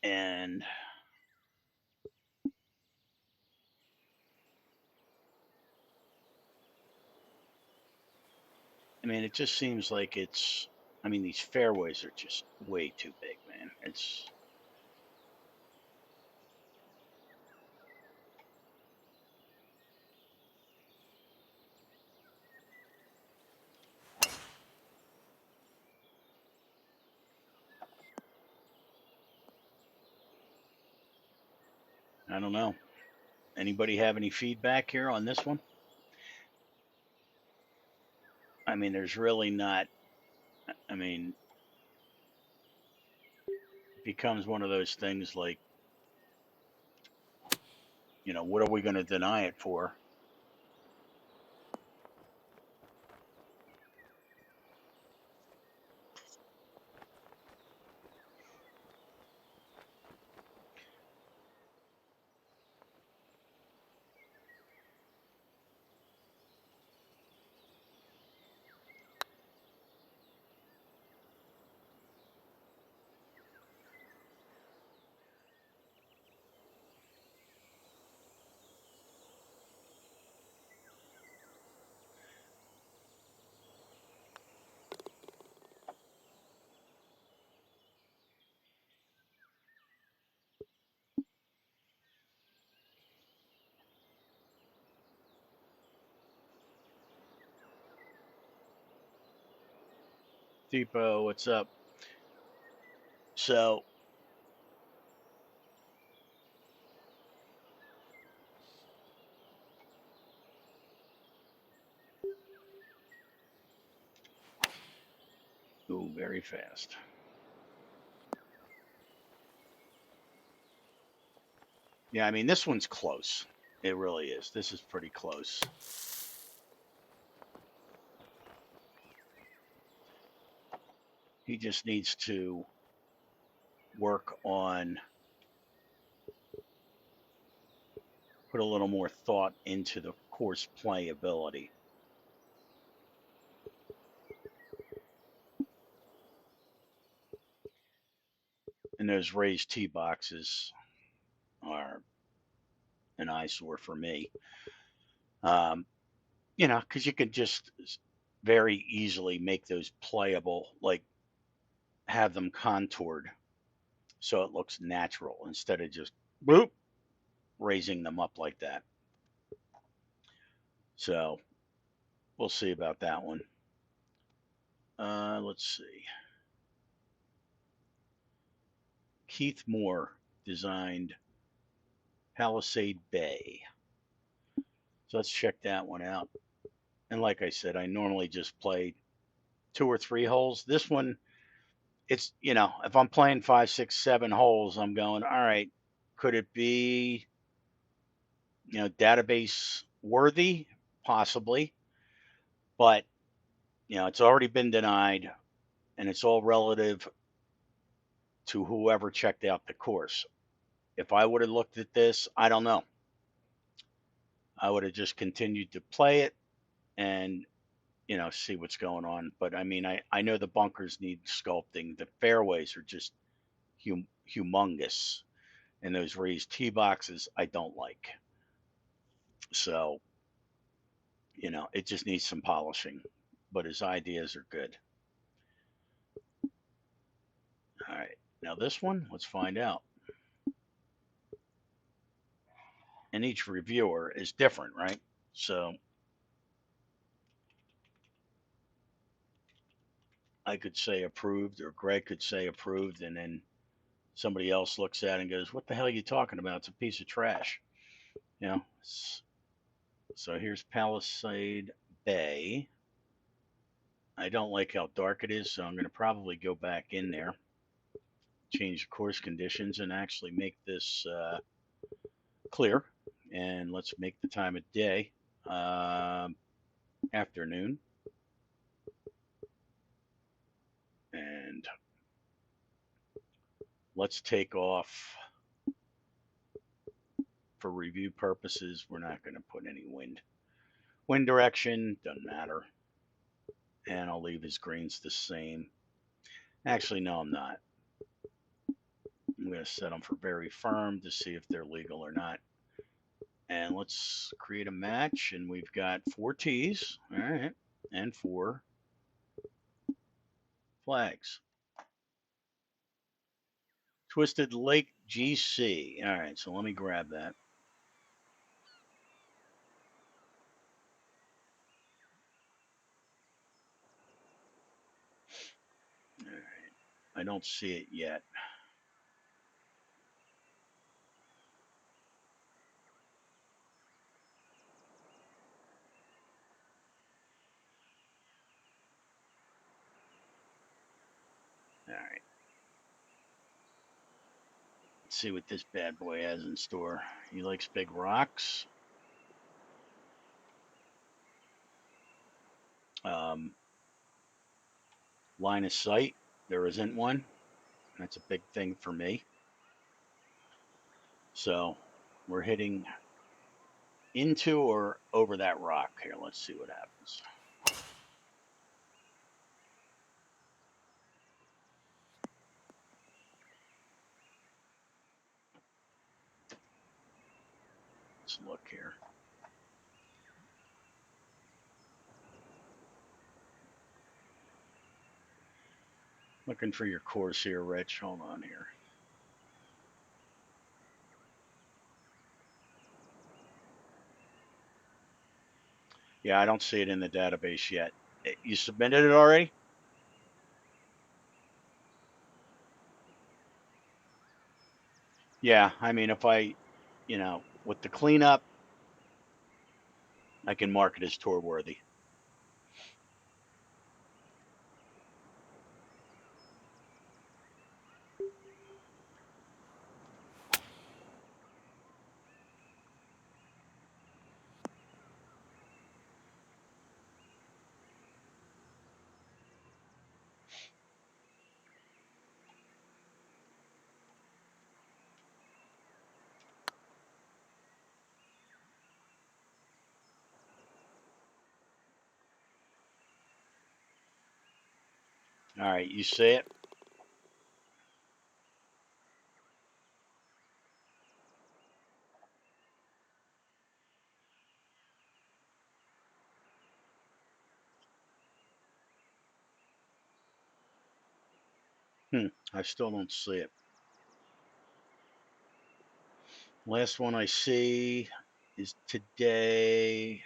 And I mean, it just seems like these fairways are just way too big, man. I don't know. Anybody have any feedback here on this one? I mean, there's really not, I mean, it becomes one of those things like, what are we going to deny it for? Depot, what's up? So, ooh, very fast. Yeah, I mean, this one's close. It really is. This is pretty close. He just needs to work on, put a little more thought into the course playability. And those raised tee boxes are an eyesore for me. Um, because you can just very easily make those playable, like have them contoured so it looks natural instead of just boop raising them up like that. So we'll see about that one. Let's see. Keith Moore designed Palisade Bay. So let's check that one out. And like I said, I normally just play 2 or 3 holes. This one, it's, if I'm playing 5, 6, 7 holes, I'm going, all right, could it be, database worthy? Possibly. But, it's already been denied and it's all relative to whoever checked out the course. If I would have looked at this, I don't know. I would have just continued to play it and, see what's going on. But I mean, I know the bunkers need sculpting. The fairways are just humongous. And those raised tee boxes, I don't like. So, it just needs some polishing. But his ideas are good. All right. Now, this one, let's find out. And each reviewer is different, right? So I could say approved, or Greg could say approved, and then somebody else looks at it and goes, "What the hell are you talking about? It's a piece of trash." You know. So here's Palisade Bay. I don't like how dark it is, so I'm going to probably go back in there, change the course conditions, and actually make this clear. And let's make the time of day afternoon. And let's take off, for review purposes, we're not going to put any wind. Wind direction, doesn't matter. and I'll leave his greens the same. Actually, no, I'm not. I'm going to set them for very firm to see if they're legal or not. And let's create a match, and we've got 4 tees, all right, and 4 flags. Twisted Lake GC. All right, so let me grab that. All right, I don't see it yet. All right. Let's see what this bad boy has in store. He likes big rocks. Um, line of sight, there isn't one. That's a big thing for me. So we're hitting into or over that rock here. Let's see what happens. Let's look here. Looking for your course here, Rich. Hold on here. Yeah, I don't see it in the database yet. You submitted it already? Yeah, I mean, if I, with the cleanup, I can mark it as tour worthy. All right, you see it? I still don't see it. Last one I see is today,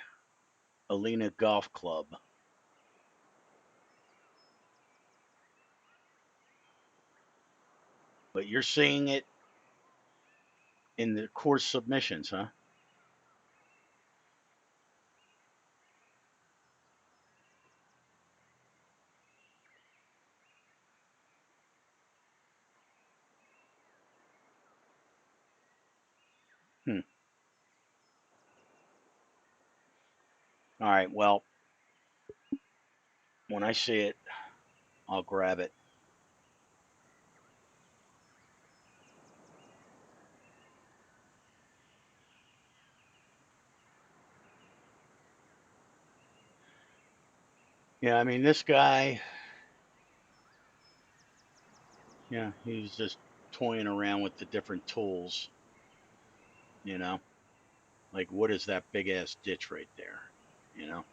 Alina Golf Club. But you're seeing it in the course submissions, huh? Hmm. All right. Well, when I see it, I'll grab it. Yeah, I mean, this guy, yeah, he's just toying around with the different tools, you know? Like, what is that big ass ditch right there? You know?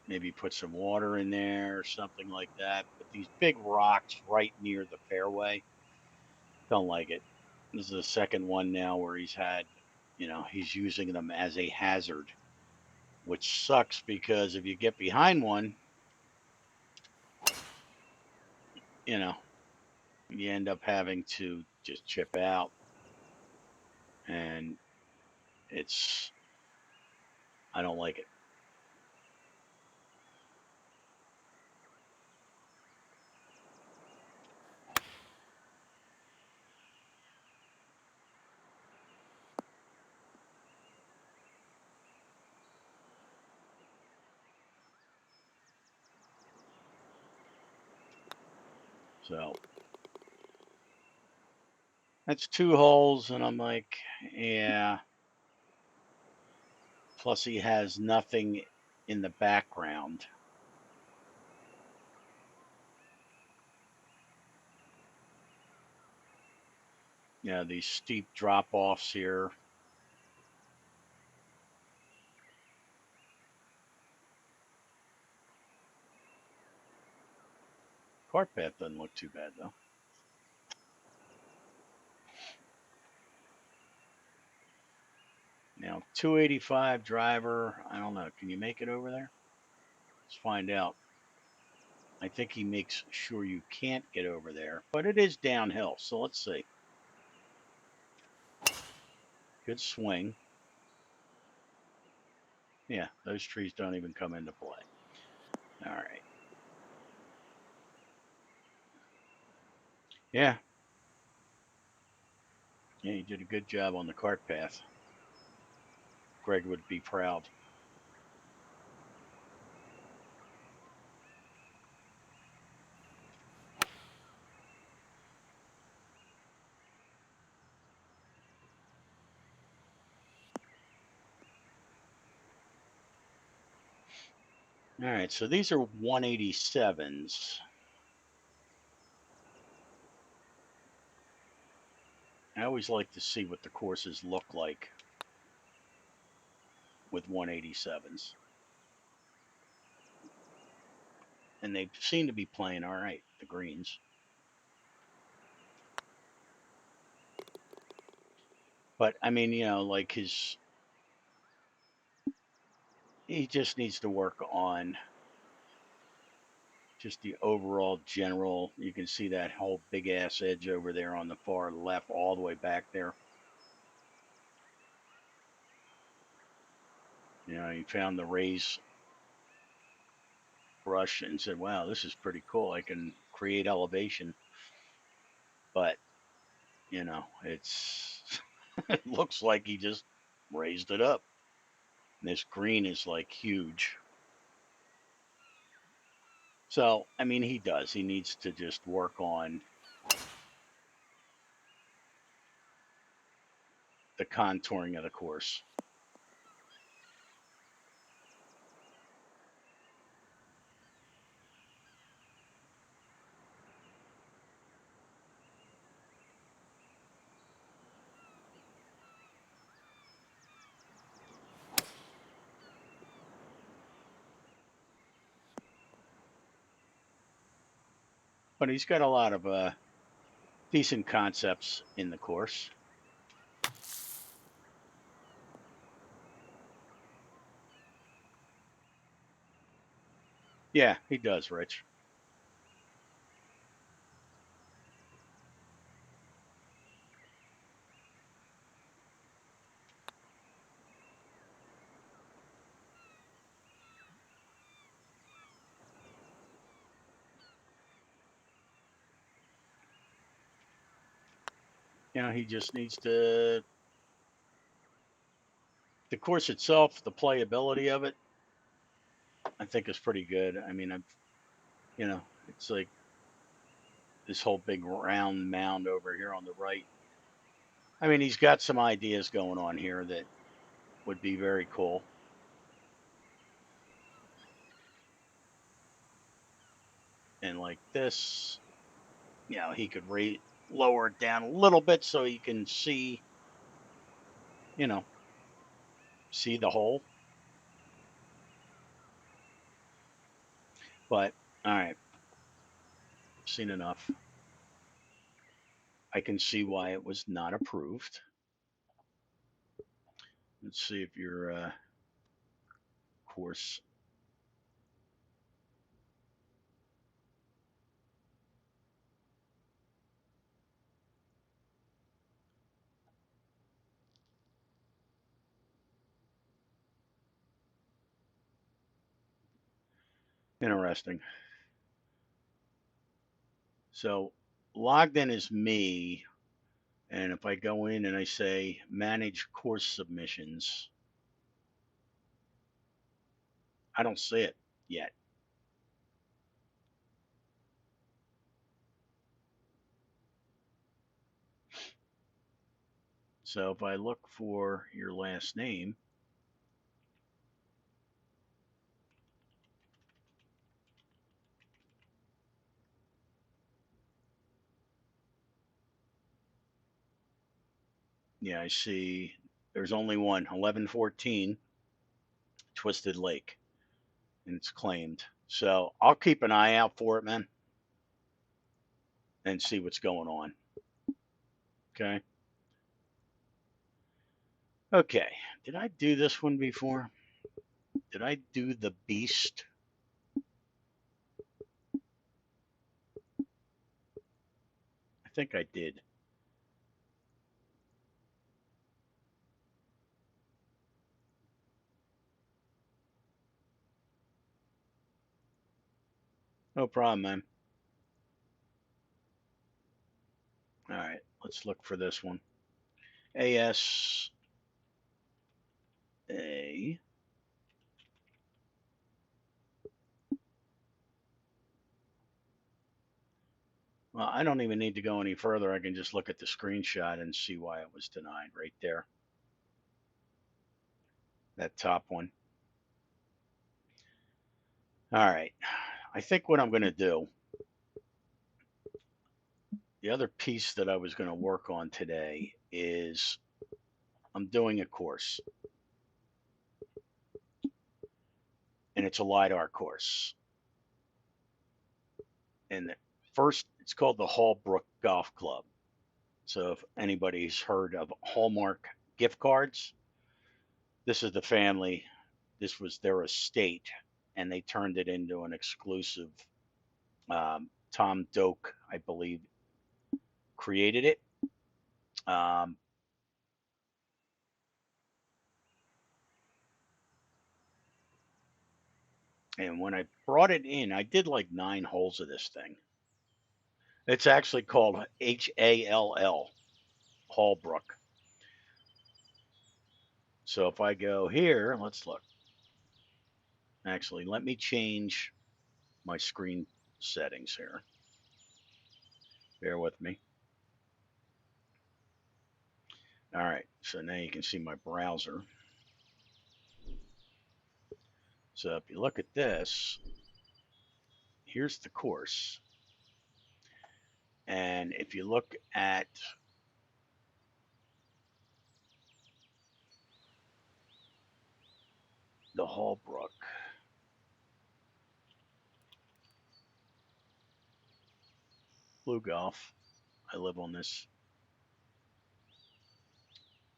Maybe put some water in there or something like that. But these big rocks right near the fairway, don't like it. This is the second one now where he's using them as a hazard, which sucks because if you get behind one, you know, you end up having to just chip out. And I don't like it. So that's 2 holes. And I'm like, yeah. Plus, he has nothing in the background. You know, these steep drop offs here. Cart path doesn't look too bad though. Now 285 driver, I don't know. Can you make it over there? Let's find out. I think he makes sure you can't get over there, but it is downhill. So let's see. Good swing. Yeah, those trees don't even come into play. All right. Yeah. Yeah, you did a good job on the cart path. Greg would be proud. All right, so these are 187s. I always like to see what the courses look like with 187s. And they seem to be playing all right, the greens. But I mean, you know, like he just needs to work on just the overall general. You can see that whole big ass edge over there on the far left, all the way back there. You know, he found the raise brush and said, wow, this is pretty cool. I can create elevation. But, you know, it's, it looks like he just raised it up. And this green is like huge. So, I mean, he does. He needs to just work on the contouring of the course. But he's got a lot of decent concepts in the course. Yeah, he does, Rich. You know, he just needs to. The course itself, the playability of it, I think is pretty good. I mean, you know, it's like this whole big round mound over here on the right. I mean, he's got some ideas going on here that would be very cool. And like this, you know, he could lower it down a little bit so you can see, you know, see the hole. But all right, seen enough. I can see why it was not approved. Let's see if your course. Interesting. So logged in as me, and if I go in and I say manage course submissions, I don't see it yet. So if I look for your last name, Yeah, I see there's only one, 1114 Twisted Lake, and it's claimed. So I'll keep an eye out for it, man, and see what's going on. Okay. Okay. Did I do this one before? Did I do the Beast? I think I did. No problem, man. All right, let's look for this one. ASA. Well, I don't even need to go any further. I can just look at the screenshot and see why it was denied right there. That top one. All right. I think what I'm going to do, the other piece that I was going to work on today is I'm doing a course, and it's a LiDAR course. And first, it's called the Hallbrook Golf Club. So if anybody's heard of Hallmark gift cards, this is the family. This was their estate, and they turned it into an exclusive. Tom Doak, I believe, created it. Um, and when I brought it in, I did like 9 holes of this thing. It's actually called HALL, Hallbrook. So if I go here, let's look. Actually, let me change my screen settings here. Bear with me. All right, so now you can see my browser. So if you look at this, here's the course. And if you look at the Hallbrook, Blue Golf, I live on this.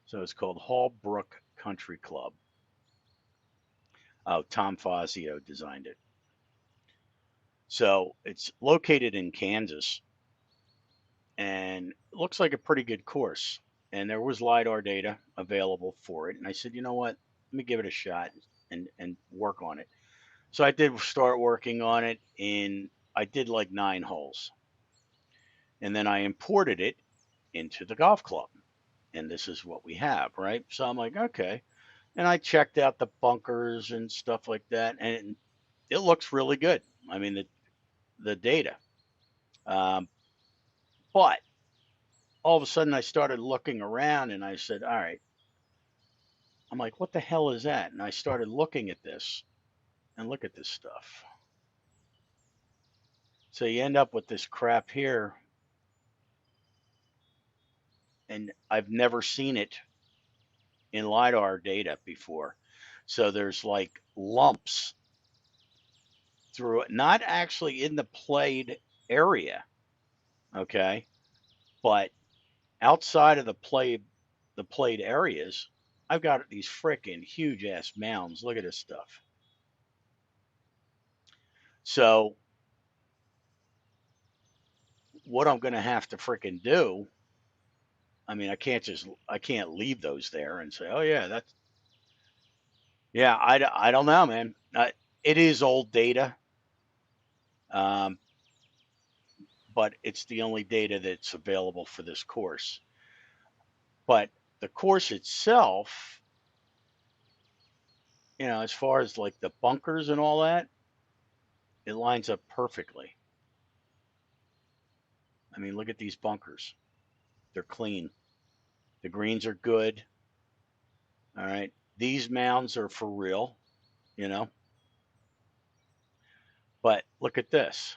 So it's called Hallbrook Country Club. Oh, Tom Fazio designed it. So it's located in Kansas, and it looks like a pretty good course. And there was LiDAR data available for it. And I said, you know what? Let me give it a shot and work on it. So I did start working on it, and I did like 9 holes. And then I imported it into the golf club. And this is what we have, right? So I'm like, okay. And I checked out the bunkers and stuff like that, and it looks really good. I mean, the data. Um, but all of a sudden, I started looking around, and I said, all right. I'm like, what the hell is that? And I started looking at this, and look at this stuff. So you end up with this crap here, and I've never seen it in LiDAR data before. So there's like lumps through it, not actually in the played area, okay, but outside of the played areas, I've got these freaking huge ass mounds. Look at this stuff. So what I'm going to have to freaking do, I mean, I can't leave those there and say, oh yeah, that's, yeah, I don't know, man. It is old data, um, but it's the only data that's available for this course. But the course itself, as far as like the bunkers and all that, it lines up perfectly. I mean, look at these bunkers. They're clean. The greens are good. All right. These mounds are for real, you know. But look at this.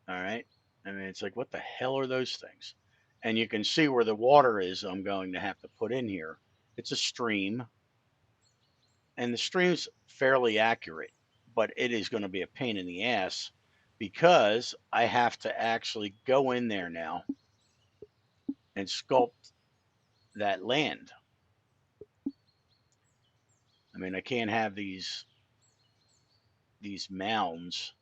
All right. I mean, it's like, what the hell are those things? And you can see where the water is I'm going to have to put in here. It's a stream, and the stream's fairly accurate, but it is going to be a pain in the ass because I have to actually go in there now and sculpt that land. I mean, I can't have these mounds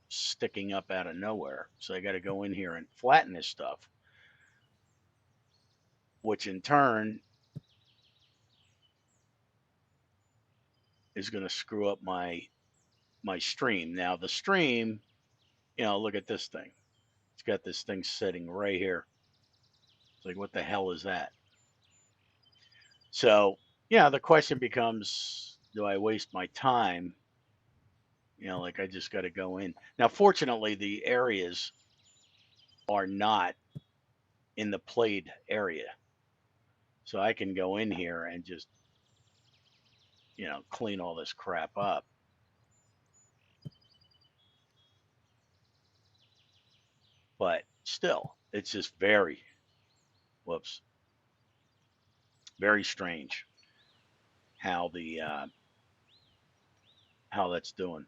sticking up out of nowhere. So I got to go in here and flatten this stuff, which in turn is going to screw up my stream. Now the stream, look at this thing. It's got this thing sitting right here. It's like, what the hell is that? So, the question becomes, do I waste my time? Like I just got to go in. Now, fortunately, the areas are not in the played area. So I can go in here and just, clean all this crap up. But still, it's just whoops, very strange how how that's doing.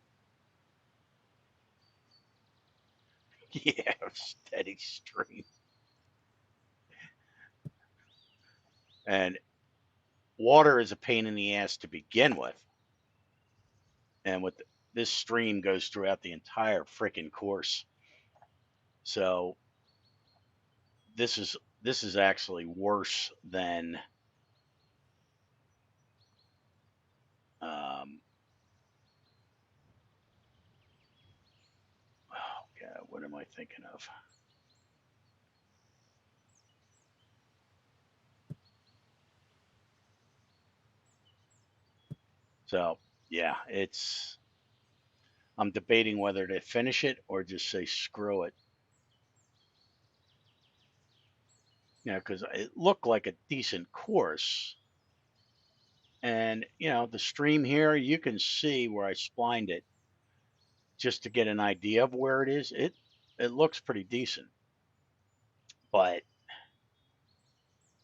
Yeah, steady stream. And water is a pain in the ass to begin with. And this stream goes throughout the entire freaking course. So this is actually worse than oh god, what am I thinking of? So yeah, I'm debating whether to finish it or just say screw it. Because it looked like a decent course. And, the stream here, you can see where I splined it just to get an idea of where it is. It looks pretty decent. But,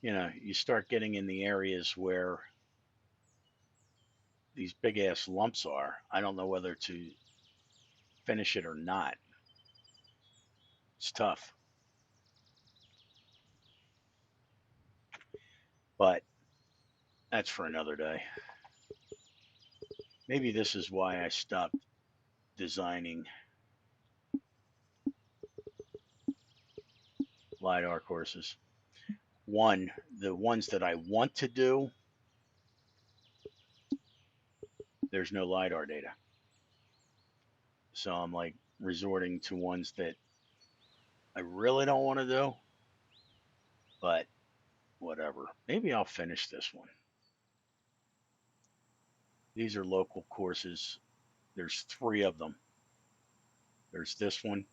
you start getting in the areas where these big ass lumps are. I don't know whether to finish it or not. It's tough. But that's for another day. Maybe this is why I stopped designing LiDAR courses. One, the ones that I want to do, there's no LiDAR data. So I'm like resorting to ones that I really don't want to do, but whatever. Maybe I'll finish this one. These are local courses. There's 3 of them. There's this one.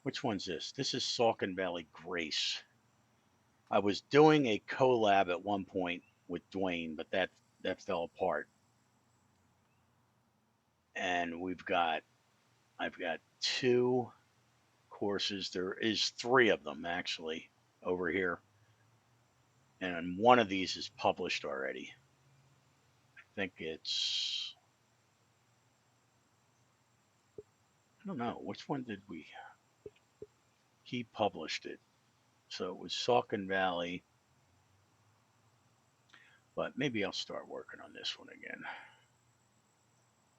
Which one's this? This is Saucon Valley Grace. I was doing a collab at one point with Dwayne, but that fell apart. And I've got 2 courses. There is 3 of them actually over here. And one of these is published already. I think I don't know, which one did he published it. So it was Saucon Valley, but maybe I'll start working on this one again.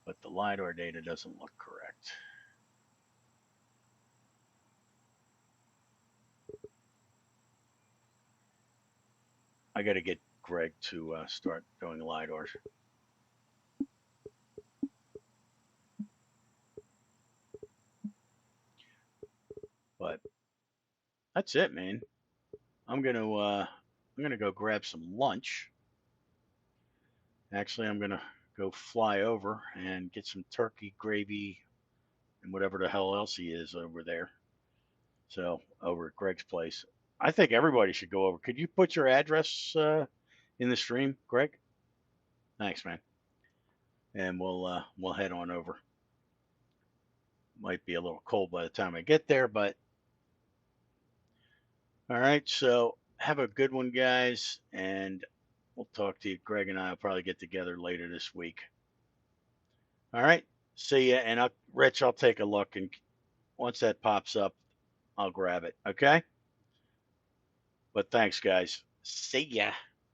But the LiDAR data doesn't look correct. I got to get Greg to start doing LiDAR. But that's it, man. I'm gonna go grab some lunch. Actually, I'm gonna go fly over and get some turkey gravy and whatever the hell else he is over there. So over at Greg's place. I think everybody should go over. Could you put your address in the stream, Greg? Thanks, man. And we'll head on over. Might be a little cold by the time I get there, but all right. So have a good one, guys, and we'll talk to you. Greg and I will probably get together later this week. All right. See ya. And Rich, I'll take a look, and once that pops up, I'll grab it. Okay. But thanks, guys. See ya.